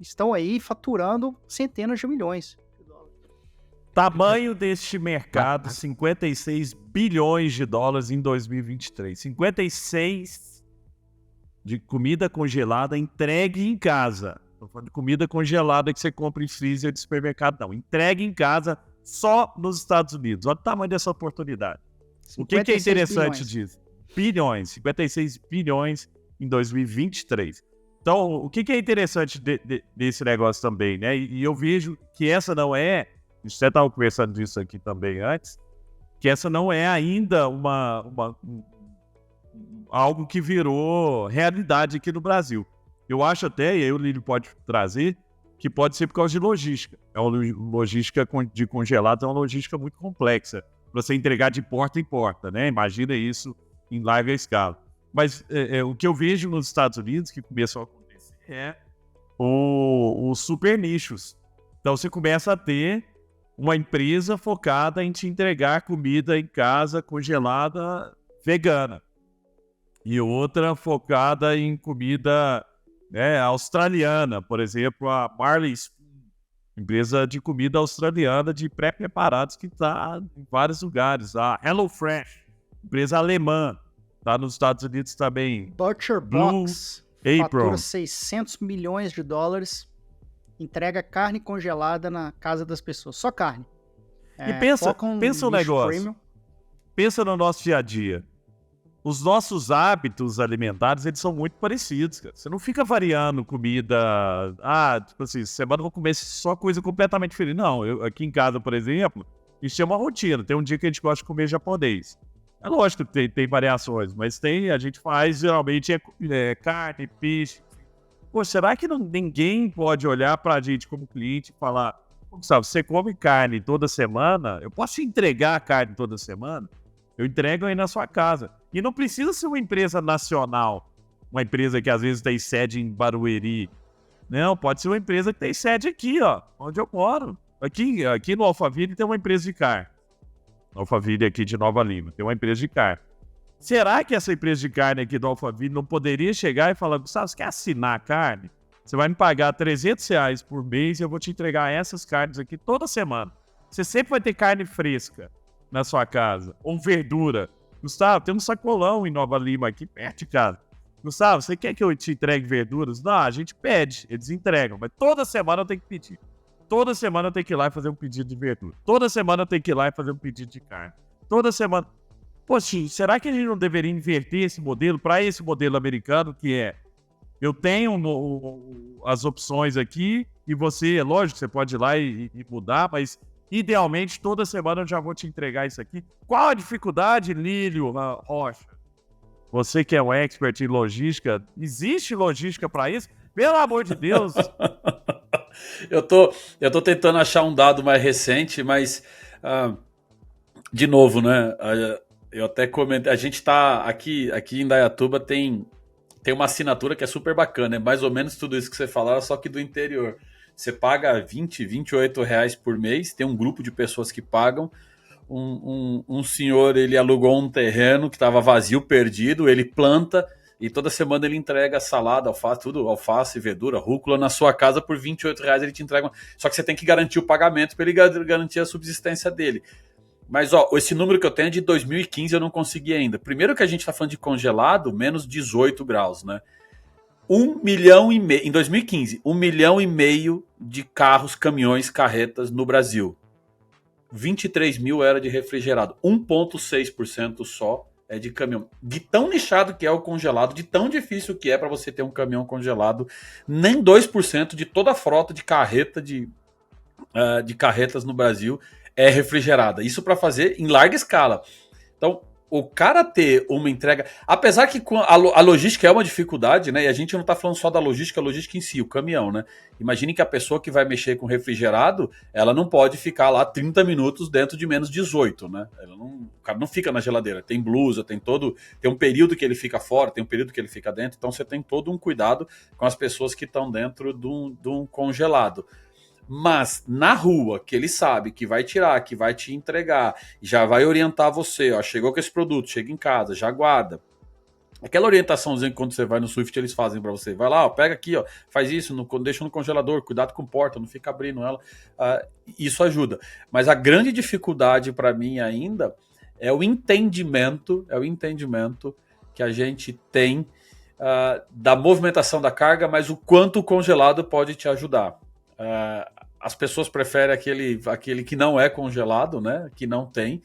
estão aí faturando centenas de milhões. Tamanho deste mercado, 56 bilhões de dólares em 2023. 56 de comida congelada entregue em casa. Estou falando de comida congelada que você compra em freezer de supermercado, não. Entregue em casa só nos Estados Unidos. Olha o tamanho dessa oportunidade. O que é interessante disso? Bilhões, 56 bilhões em 2023. Então, o que é interessante desse negócio também, né? E eu vejo que essa não é, você estava conversando disso aqui também antes, que essa não é ainda algo que virou realidade aqui no Brasil. Eu acho até, e aí o Lílio pode trazer, que pode ser por causa de logística. É uma logística de congelado, é uma logística muito complexa, para você entregar de porta em porta, né? Imagina isso em larga escala. Mas o que eu vejo nos Estados Unidos, que começou a acontecer, é os super nichos. Então você começa a ter uma empresa focada em te entregar comida em casa congelada vegana. E outra focada em comida australiana, por exemplo, a Marley Spoon, empresa de comida australiana de pré-preparados que está em vários lugares. A HelloFresh, empresa alemã, está nos Estados Unidos também. Butcher Box fatura 600 milhões de dólares, entrega carne congelada na casa das pessoas, só carne. E pensa um negócio, premium. Pensa no nosso dia a dia. Os nossos hábitos alimentares, eles são muito parecidos, cara. Você não fica variando comida. Tipo assim, semana eu vou comer só coisa completamente diferente. Não, aqui em casa, por exemplo, isso é uma rotina. Tem um dia que a gente gosta de comer japonês. É lógico que tem variações, mas a gente faz, geralmente, carne, peixe. Pô, será que ninguém pode olhar pra gente como cliente e falar, sabe, você come carne toda semana? Eu posso te entregar a carne toda semana? Eu entrego aí na sua casa. E não precisa ser uma empresa nacional, uma empresa que às vezes tem sede em Barueri. Não, pode ser uma empresa que tem sede aqui, ó, onde eu moro. Aqui no Alphaville tem uma empresa de carne. Alphaville aqui de Nova Lima, tem uma empresa de carne. Será que essa empresa de carne aqui do Alphaville não poderia chegar e falar, Gustavo, você quer assinar a carne? Você vai me pagar R$300 por mês e eu vou te entregar essas carnes aqui toda semana. Você sempre vai ter carne fresca na sua casa, ou verdura. Gustavo, tem um sacolão em Nova Lima aqui perto de casa. Gustavo, você quer que eu te entregue verduras? Não, a gente pede, eles entregam, mas toda semana eu tenho que pedir. Toda semana eu tenho que ir lá e fazer um pedido de verdura. Toda semana eu tenho que ir lá e fazer um pedido de carne. Toda semana. Poxa, será que a gente não deveria inverter esse modelo para esse modelo americano, que é, eu tenho as opções aqui e você, lógico, você pode ir lá e mudar, mas idealmente, toda semana eu já vou te entregar isso aqui. Qual a dificuldade, Lílio Rocha? Você que é um expert em logística, existe logística para isso? Pelo amor de Deus! Eu tô tentando achar um dado mais recente, mas, de novo, né? Eu até comentei, a gente tá aqui em Indaiatuba tem uma assinatura que é super bacana, é mais ou menos tudo isso que você falou, só que do interior. Você paga R$20, R$28 por mês, tem um grupo de pessoas que pagam. Um senhor, ele alugou um terreno que estava vazio, perdido, ele planta e toda semana ele entrega salada, alface, verdura, rúcula na sua casa por R$28 ele te entrega. Só que você tem que garantir o pagamento para ele garantir a subsistência dele. Mas esse número que eu tenho é de 2015, eu não consegui ainda. Primeiro que a gente está falando de congelado, menos 18 graus, né? 1,5 milhão, em 2015, 1,5 milhão de carros, caminhões, carretas no Brasil. 23 mil era de refrigerado. 1,6% só é de caminhão. De tão nichado que é o congelado, de tão difícil que é para você ter um caminhão congelado, nem 2% de toda a frota de carreta de carretas no Brasil é refrigerada. Isso para fazer em larga escala. Então, o cara ter uma entrega... Apesar que a logística é uma dificuldade, né? E a gente não está falando só da logística, a logística em si, o caminhão, né? Imagine que a pessoa que vai mexer com refrigerado, ela não pode ficar lá 30 minutos dentro de menos 18, né? O cara não fica na geladeira. Tem blusa, tem um período que ele fica fora, tem um período que ele fica dentro. Então você tem todo um cuidado com as pessoas que estão dentro de um congelado. Mas na rua, que ele sabe que vai tirar, que vai te entregar, já vai orientar você, ó, chegou com esse produto, chega em casa, já guarda. Aquela orientaçãozinha que quando você vai no Swift eles fazem para você. Vai lá, ó, pega aqui, ó, faz isso, deixa no congelador, cuidado com porta, não fica abrindo ela. Isso ajuda. Mas a grande dificuldade para mim ainda é o entendimento que a gente tem da movimentação da carga, mas o quanto o congelado pode te ajudar. As pessoas preferem aquele que não é congelado, né? Que não tem.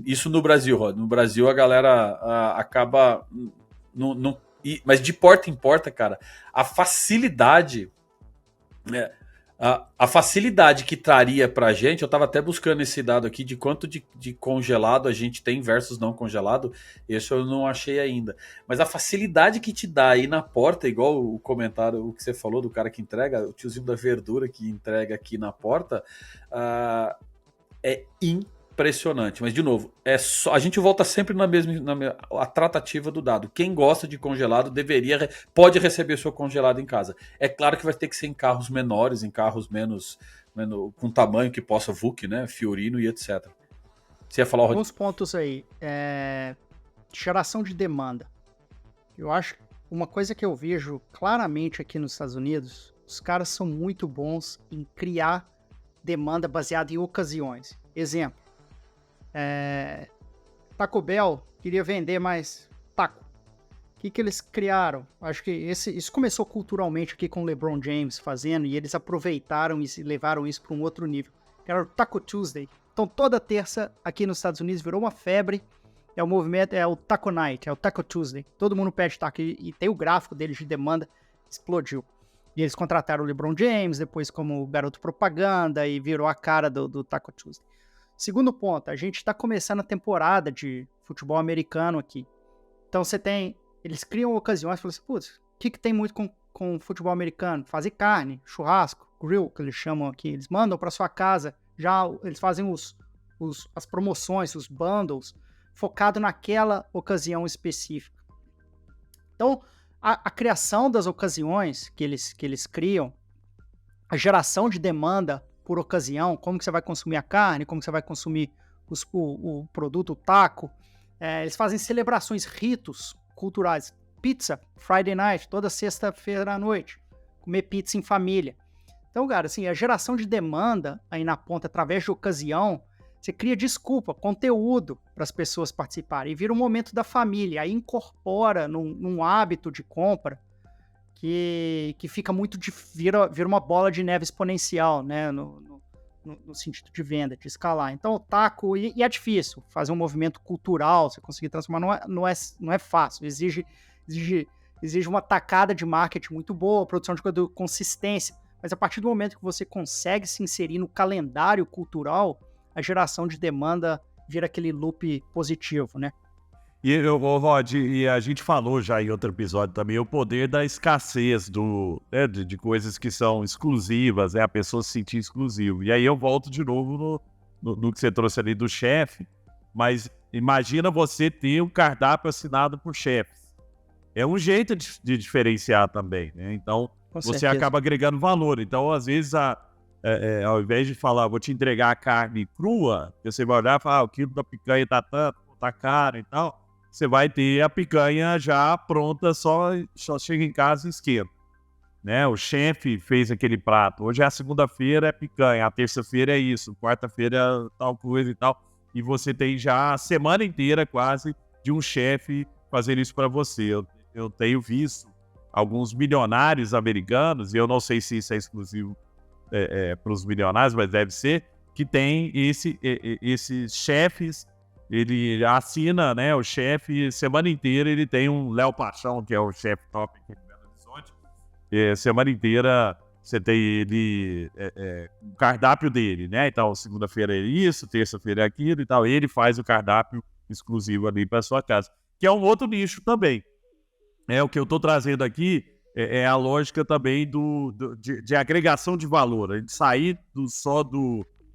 Isso no Brasil, Rod. No Brasil a galera acaba... mas de porta em porta, cara, a facilidade... A facilidade que traria pra gente, eu tava até buscando esse dado aqui de quanto de congelado a gente tem versus não congelado, esse eu não achei ainda. Mas a facilidade que te dá aí na porta, igual o comentário, o que você falou do cara que entrega, o tiozinho da verdura que entrega aqui na porta, é impressionante. Mas, de novo, a gente volta sempre a tratativa do dado. Quem gosta de congelado pode receber seu congelado em casa. É claro que vai ter que ser em carros menores, em carros menos com tamanho que possa VUC, né? Fiorino e etc. Você ia falar, Rod? Alguns pontos aí. Geração de demanda. Eu acho uma coisa que eu vejo claramente aqui nos Estados Unidos, os caras são muito bons em criar demanda baseada em ocasiões. Exemplo. Taco Bell queria vender mais taco. O que eles criaram? Acho que isso começou culturalmente aqui com o LeBron James fazendo, e eles aproveitaram e levaram isso para um outro nível. Que era o Taco Tuesday. Então toda terça aqui nos Estados Unidos virou uma febre. É o movimento, é o Taco Night, é o Taco Tuesday. Todo mundo pede taco e tem o gráfico deles de demanda, explodiu. E eles contrataram o LeBron James depois como garoto propaganda e virou a cara do Taco Tuesday. Segundo ponto, a gente está começando a temporada de futebol americano aqui. Então eles criam ocasiões, falam assim, putz, o que tem muito com futebol americano? Fazer carne, churrasco, grill, que eles chamam aqui. Eles mandam para sua casa, eles fazem as promoções, os bundles, focado naquela ocasião específica. Então, a criação das ocasiões que eles criam, a geração de demanda por ocasião, como que você vai consumir a carne, como que você vai consumir o produto, o taco. Eles fazem celebrações, ritos culturais. Pizza, Friday night, toda sexta-feira à noite. Comer pizza em família. Então, cara, assim, a geração de demanda aí na ponta, através de ocasião, você cria desculpa, conteúdo para as pessoas participarem. E vira um momento da família. Aí incorpora num hábito de compra que fica muito vira uma bola de neve exponencial, né, no sentido de venda, de escalar. Então o taco, e é difícil fazer um movimento cultural, você conseguir transformar, não é fácil, exige uma tacada de marketing muito boa, produção de conteúdo, consistência, mas a partir do momento que você consegue se inserir no calendário cultural, a geração de demanda vira aquele loop positivo, né? E, Rod, e a gente falou já em outro episódio também, o poder da escassez de coisas que são exclusivas, a pessoa se sentir exclusivo. E aí eu volto de novo no que você trouxe ali do chefe, mas imagina você ter um cardápio assinado por chefes. É um jeito de diferenciar também, né? Então, você acaba agregando valor. Então, às vezes, ao invés de falar, vou te entregar a carne crua, você vai olhar e falar, o quilo da picanha tá tanto, tá caro e tal. Você vai ter a picanha já pronta, só chega em casa e esquenta. Né? O chefe fez aquele prato. Hoje é a segunda-feira, é picanha. A terça-feira é isso. Quarta-feira é tal coisa e tal. E você tem já a semana inteira quase de um chefe fazendo isso para você. Eu tenho visto alguns milionários americanos, e eu não sei se isso é exclusivo para os milionários, mas deve ser, que tem esses chefes. Ele assina, né, o chefe, semana inteira ele tem um Léo Paixão, que é o chefe top aqui em Belo Horizonte. Semana inteira você tem ele, o cardápio dele, né? Então, segunda-feira é isso, terça-feira é aquilo e tal. Ele faz o cardápio exclusivo ali para sua casa, que é um outro nicho também. O que eu estou trazendo aqui é a lógica também de agregação de valor. A gente sair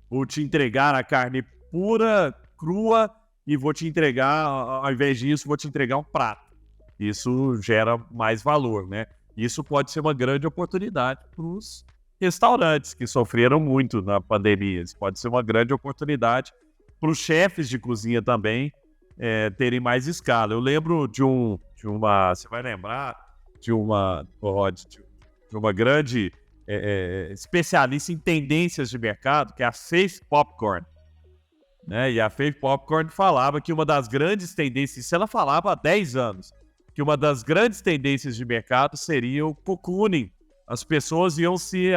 vou te entregar a carne pura, crua, e vou te entregar, ao invés disso, vou te entregar um prato. Isso gera mais valor, né? Isso pode ser uma grande oportunidade para os restaurantes que sofreram muito na pandemia. Isso pode ser uma grande oportunidade para os chefes de cozinha também terem mais escala. Eu lembro de uma... Você vai lembrar de uma grande especialista em tendências de mercado, que é a Faith Popcorn. Né? E a Faith Popcorn falava que uma das grandes tendências, isso ela falava há 10 anos, que uma das grandes tendências de mercado seria o cocooning. As pessoas iam se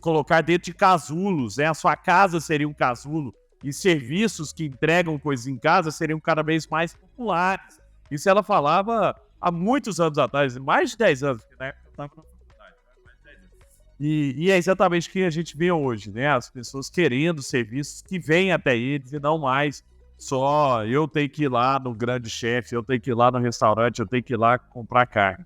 colocar dentro de casulos, né? A sua casa seria um casulo, e serviços que entregam coisas em casa seriam cada vez mais populares. Isso ela falava há muitos anos atrás, mais de 10 anos, porque na época eu estava na faculdade, mais de 10 anos. E é exatamente o que a gente vê hoje, né? As pessoas querendo serviços que vêm até eles e não mais só eu tenho que ir lá no grande chefe, eu tenho que ir lá no restaurante, eu tenho que ir lá comprar carne.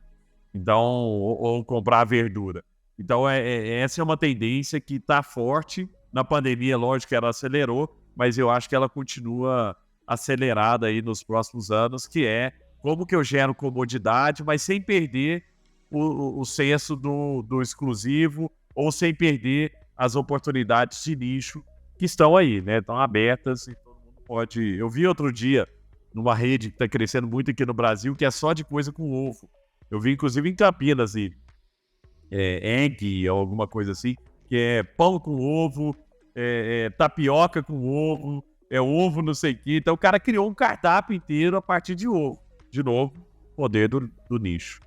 Então, ou comprar verdura. Então, essa é uma tendência que está forte. Na pandemia, lógico que ela acelerou, mas eu acho que ela continua acelerada aí nos próximos anos, que é como que eu gero comodidade, mas sem perder o senso do exclusivo ou sem perder as oportunidades de nicho que estão aí, né? Estão abertas e todo mundo pode... Eu vi outro dia numa rede que está crescendo muito aqui no Brasil, que é só de coisa com ovo. Eu vi, inclusive, em Campinas, egg ou alguma coisa assim, que é pão com ovo, tapioca com ovo, ovo não sei o que. Então, o cara criou um cardápio inteiro a partir de ovo. De novo, poder do nicho.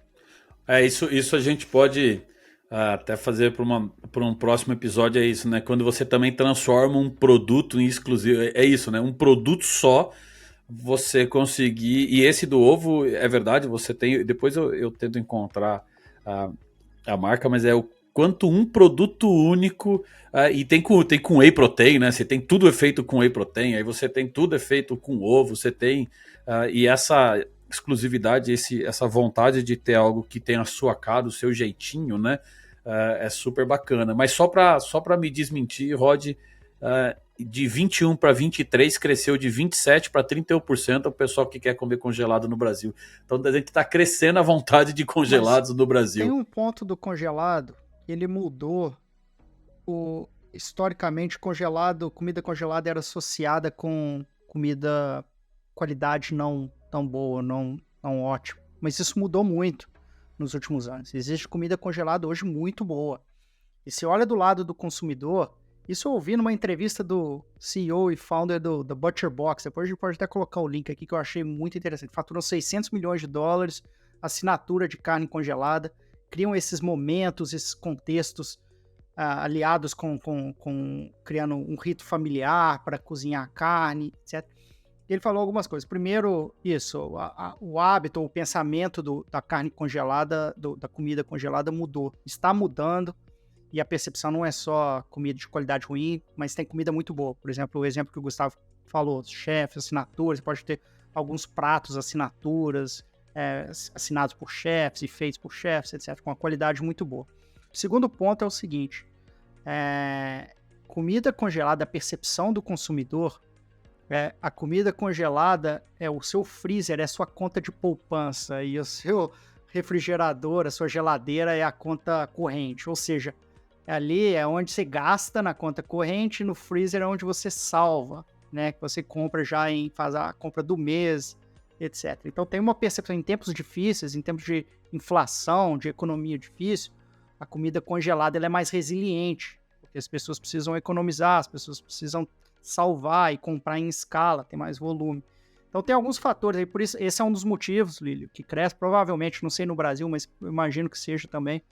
Isso a gente pode até fazer para um próximo episódio, é isso, né? Quando você também transforma um produto em exclusivo, é isso, né? Um produto só, você conseguir... E esse do ovo, é verdade, você tem... Depois eu tento encontrar a marca, mas é o quanto um produto único... e tem com whey protein, né? Você tem tudo feito com whey protein, aí você tem tudo feito com ovo, você tem... e essa exclusividade, essa vontade de ter algo que tem a sua cara, o seu jeitinho, né? É super bacana. Mas só para me desmentir, Rod, de 21 para 23 cresceu de 27 para 31% o pessoal que quer comer congelado no Brasil. Então a gente está crescendo a vontade de congelados no Brasil. Tem um ponto do congelado, ele mudou. Historicamente, comida congelada era associada com comida qualidade não tão boa, não ótima. Mas isso mudou muito nos últimos anos. Existe comida congelada hoje muito boa. E se olha do lado do consumidor, isso eu ouvi numa entrevista do CEO e founder da Butcher Box. Depois a gente pode até colocar o link aqui que eu achei muito interessante. Faturam $600 milhões, assinatura de carne congelada, criam esses momentos, esses contextos aliados com criando um rito familiar para cozinhar a carne, etc. Ele falou algumas coisas. Primeiro, isso, o hábito, o pensamento da carne congelada, da comida congelada mudou. Está mudando e a percepção não é só comida de qualidade ruim, mas tem comida muito boa. Por exemplo, o exemplo que o Gustavo falou, chefes, assinaturas, você pode ter alguns pratos, assinaturas, assinados por chefes e feitos por chefes, etc., com uma qualidade muito boa. O segundo ponto é o seguinte, comida congelada, a percepção do consumidor, a comida congelada, o seu freezer, é a sua conta de poupança, e o seu refrigerador, a sua geladeira é a conta corrente, ou seja, ali é onde você gasta na conta corrente, no freezer é onde você salva, né, que você compra faz a compra do mês, etc. Então tem uma percepção em tempos difíceis, em tempos de inflação, de economia difícil, a comida congelada ela é mais resiliente, porque as pessoas precisam economizar, as pessoas precisam salvar e comprar em escala, tem mais volume. Então tem alguns fatores aí, por isso esse é um dos motivos, Lílio, que cresce provavelmente, não sei no Brasil, mas eu imagino que seja também,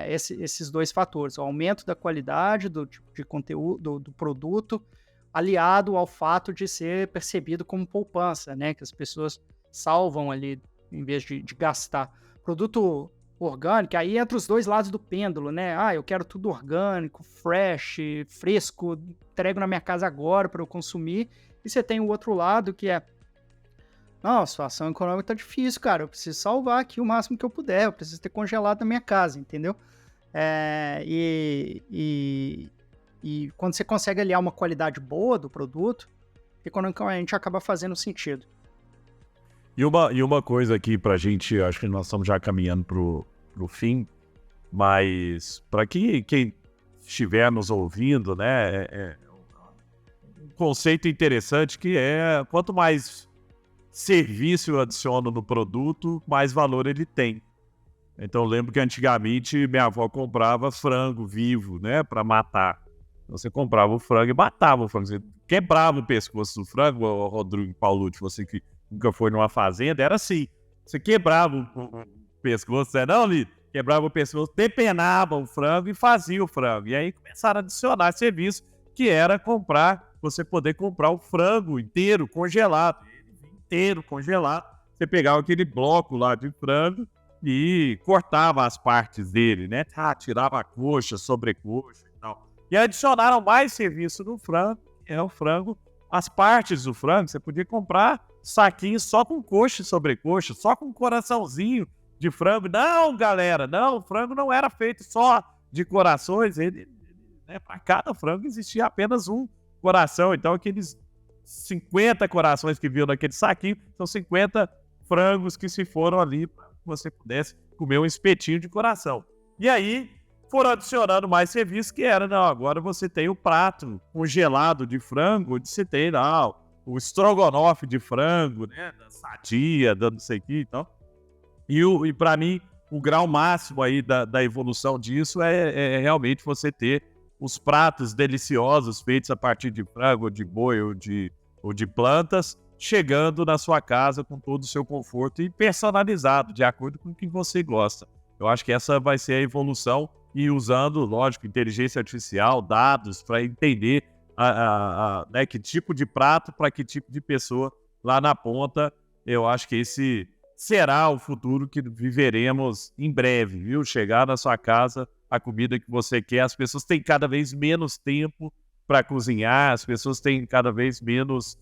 esses dois fatores, o aumento da qualidade do tipo de conteúdo do produto, aliado ao fato de ser percebido como poupança, né? Que as pessoas salvam ali em vez de gastar. Produto orgânico, aí entra os dois lados do pêndulo, né? Eu quero tudo orgânico, fresh, fresco, entrego na minha casa agora para eu consumir. E você tem o outro lado que é: não, a situação econômica tá difícil, cara, eu preciso salvar aqui o máximo que eu puder, eu preciso ter congelado na minha casa, entendeu? E quando você consegue aliar uma qualidade boa do produto, economicamente acaba fazendo sentido. E uma coisa aqui pra gente, acho que nós estamos já caminhando pro fim, mas para quem estiver nos ouvindo, né, um conceito interessante que é: quanto mais serviço eu adiciono no produto, mais valor ele tem. Então eu lembro que antigamente minha avó comprava frango vivo, né, para matar. Você comprava o frango e matava o frango. Você quebrava o pescoço do frango, Rodrigo Paulucci, você que nunca foi numa fazenda, era assim. Você quebrava o pescoço, não, Lito? Quebrava o pescoço, depenava o frango e fazia o frango. E aí começaram a adicionar serviço, que era você poder comprar o frango inteiro congelado. Inteiro congelado. Você pegava aquele bloco lá de frango e cortava as partes dele, né? Tirava a coxa, sobrecoxa e tal. E adicionaram mais serviço no frango, o frango, as partes do frango, você podia comprar saquinhos só com coxa e sobrecoxa, só com coraçãozinho de frango. Não, galera, não, o frango não era feito só de corações, para cada frango existia apenas um coração, então aqueles 50 corações que viu naquele saquinho, são 50 frangos que se foram ali para que você pudesse comer um espetinho de coração. E aí foram adicionando mais serviços, que era, não, agora você tem o prato congelado de frango, onde você tem lá o estrogonofe de frango, né, da Sadia, da não sei o que e tal. E para mim, o grau máximo aí da evolução disso é realmente você ter os pratos deliciosos feitos a partir de frango, de boi ou de plantas, chegando na sua casa com todo o seu conforto e personalizado, de acordo com o que você gosta. Eu acho que essa vai ser a evolução, e usando, lógico, inteligência artificial, dados, para entender né, que tipo de prato para que tipo de pessoa lá na ponta. Eu acho que esse será o futuro que viveremos em breve, viu? Chegar na sua casa a comida que você quer. As pessoas têm cada vez menos tempo para cozinhar, as pessoas têm cada vez menos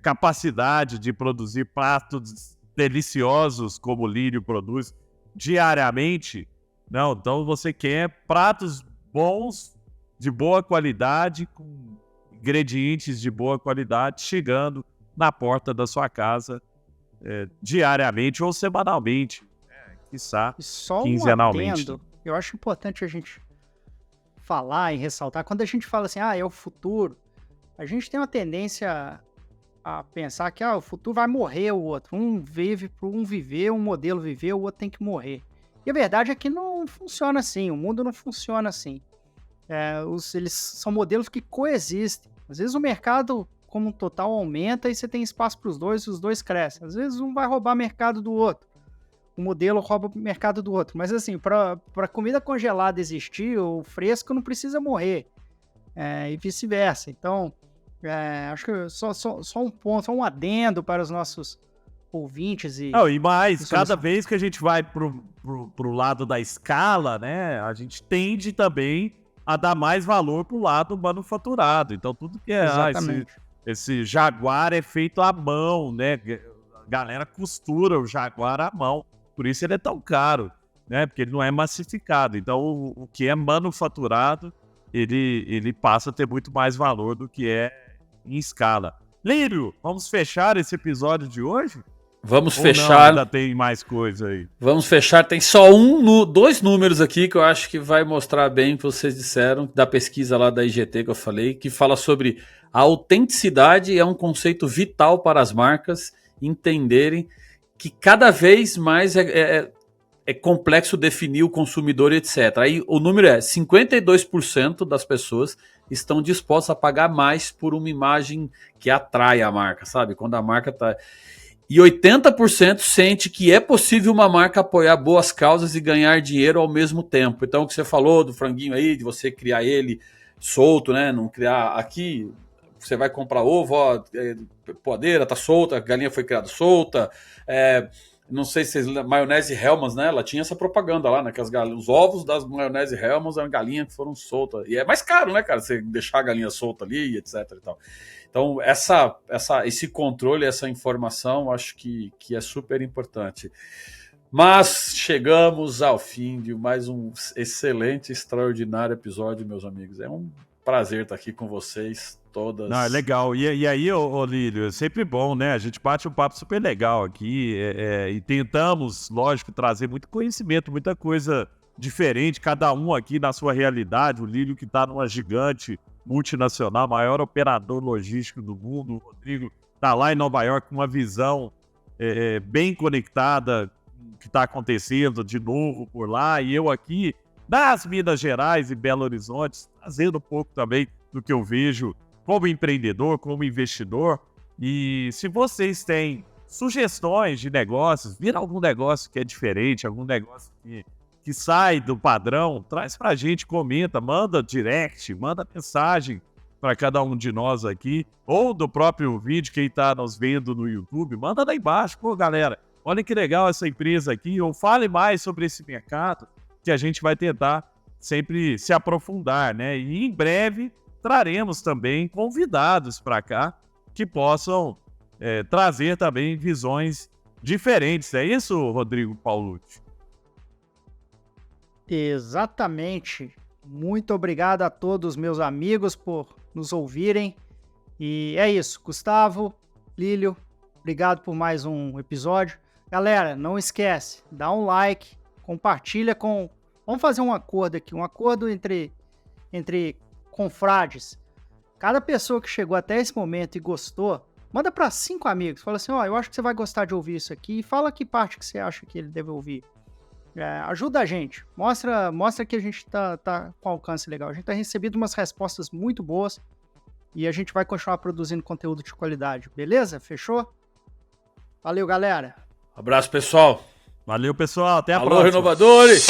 capacidade de produzir pratos deliciosos como o Lírio produz diariamente. Não, então você quer pratos bons, de boa qualidade, com ingredientes de boa qualidade, chegando na porta da sua casa diariamente ou semanalmente, quiçá quinzenalmente. Eu acho importante a gente falar e ressaltar, quando a gente fala assim, é o futuro, a gente tem uma tendência a pensar que o futuro vai morrer o outro. Um vive para um viver, um modelo viver, o outro tem que morrer. E a verdade é que não funciona assim, o mundo não funciona assim. Eles são modelos que coexistem. Às vezes o mercado como um total aumenta e você tem espaço para os dois crescem. Às vezes um vai roubar mercado do outro. O modelo rouba o mercado do outro. Mas assim, para comida congelada existir, o fresco não precisa morrer. E vice-versa. Então, acho que só um ponto, só um adendo para os nossos ouvintes. E mais, cada vez que a gente vai pro lado da escala, né, a gente tende também a dar mais valor pro lado manufaturado. Então, tudo que esse Jaguar é feito à mão, né? A galera costura o Jaguar à mão. Por isso ele é tão caro, né? Porque ele não é massificado. Então, o que é manufaturado, ele passa a ter muito mais valor do que é em escala. Lírio, vamos fechar esse episódio de hoje? Vamos Ou fechar. Não, ainda tem mais coisa aí. Vamos fechar. Tem só dois números aqui que eu acho que vai mostrar bem o que vocês disseram, da pesquisa lá da IGT que eu falei, que fala sobre a autenticidade. É um conceito vital para as marcas entenderem que cada vez mais é complexo definir o consumidor, etc. Aí o número 52% das pessoas estão dispostas a pagar mais por uma imagem que atrai a marca, sabe? Quando a marca tá... E 80% sente que é possível uma marca apoiar boas causas e ganhar dinheiro ao mesmo tempo. Então, o que você falou do franguinho aí, de você criar ele solto, né? Não criar aqui, você vai comprar ovo, ó, poadeira, tá solta, a galinha foi criada solta. Não sei se maionese Hellmann's, né? Ela tinha essa propaganda lá, né? Que os ovos das maionese Hellmann's eram galinhas que foram soltas. E é mais caro, né, cara? Você deixar a galinha solta ali, etc. E tal. Então, esse controle, essa informação, acho que é super importante. Mas chegamos ao fim de mais um excelente, extraordinário episódio, meus amigos. É um prazer estar aqui com vocês todas. Não, é legal. E aí, ô Lílio, é sempre bom, né? A gente bate um papo super legal aqui e tentamos, lógico, trazer muito conhecimento, muita coisa diferente, cada um aqui na sua realidade. O Lílio que está numa gigante multinacional, maior operador logístico do mundo. O Rodrigo está lá em Nova York com uma visão bem conectada que está acontecendo de novo por lá. E eu aqui das Minas Gerais e Belo Horizonte, trazendo um pouco também do que eu vejo como empreendedor, como investidor. E se vocês têm sugestões de negócios, viram algum negócio que é diferente, algum negócio que sai do padrão, traz pra gente, comenta, manda direct, manda mensagem para cada um de nós aqui, ou do próprio vídeo, quem tá nos vendo no YouTube, manda lá embaixo. Pô, galera, olha que legal essa empresa aqui, ou fale mais sobre esse mercado, que a gente vai tentar sempre se aprofundar, né? E em breve traremos também convidados para cá que possam trazer também visões diferentes. É isso, Rodrigo Paulucci? Exatamente. Muito obrigado a todos meus amigos por nos ouvirem. E é isso. Gustavo, Lílio, obrigado por mais um episódio. Galera, não esquece, dá um like, compartilha com... Vamos fazer um acordo aqui, um acordo entre confrades. Cada pessoa que chegou até esse momento e gostou, manda para 5 amigos. Fala assim, eu acho que você vai gostar de ouvir isso aqui. E fala que parte que você acha que ele deve ouvir. Ajuda a gente. Mostra que a gente tá com alcance legal. A gente tá recebendo umas respostas muito boas e a gente vai continuar produzindo conteúdo de qualidade. Beleza? Fechou? Valeu, galera. Abraço, pessoal. Valeu, pessoal. Até a Alô, próxima. renovadores!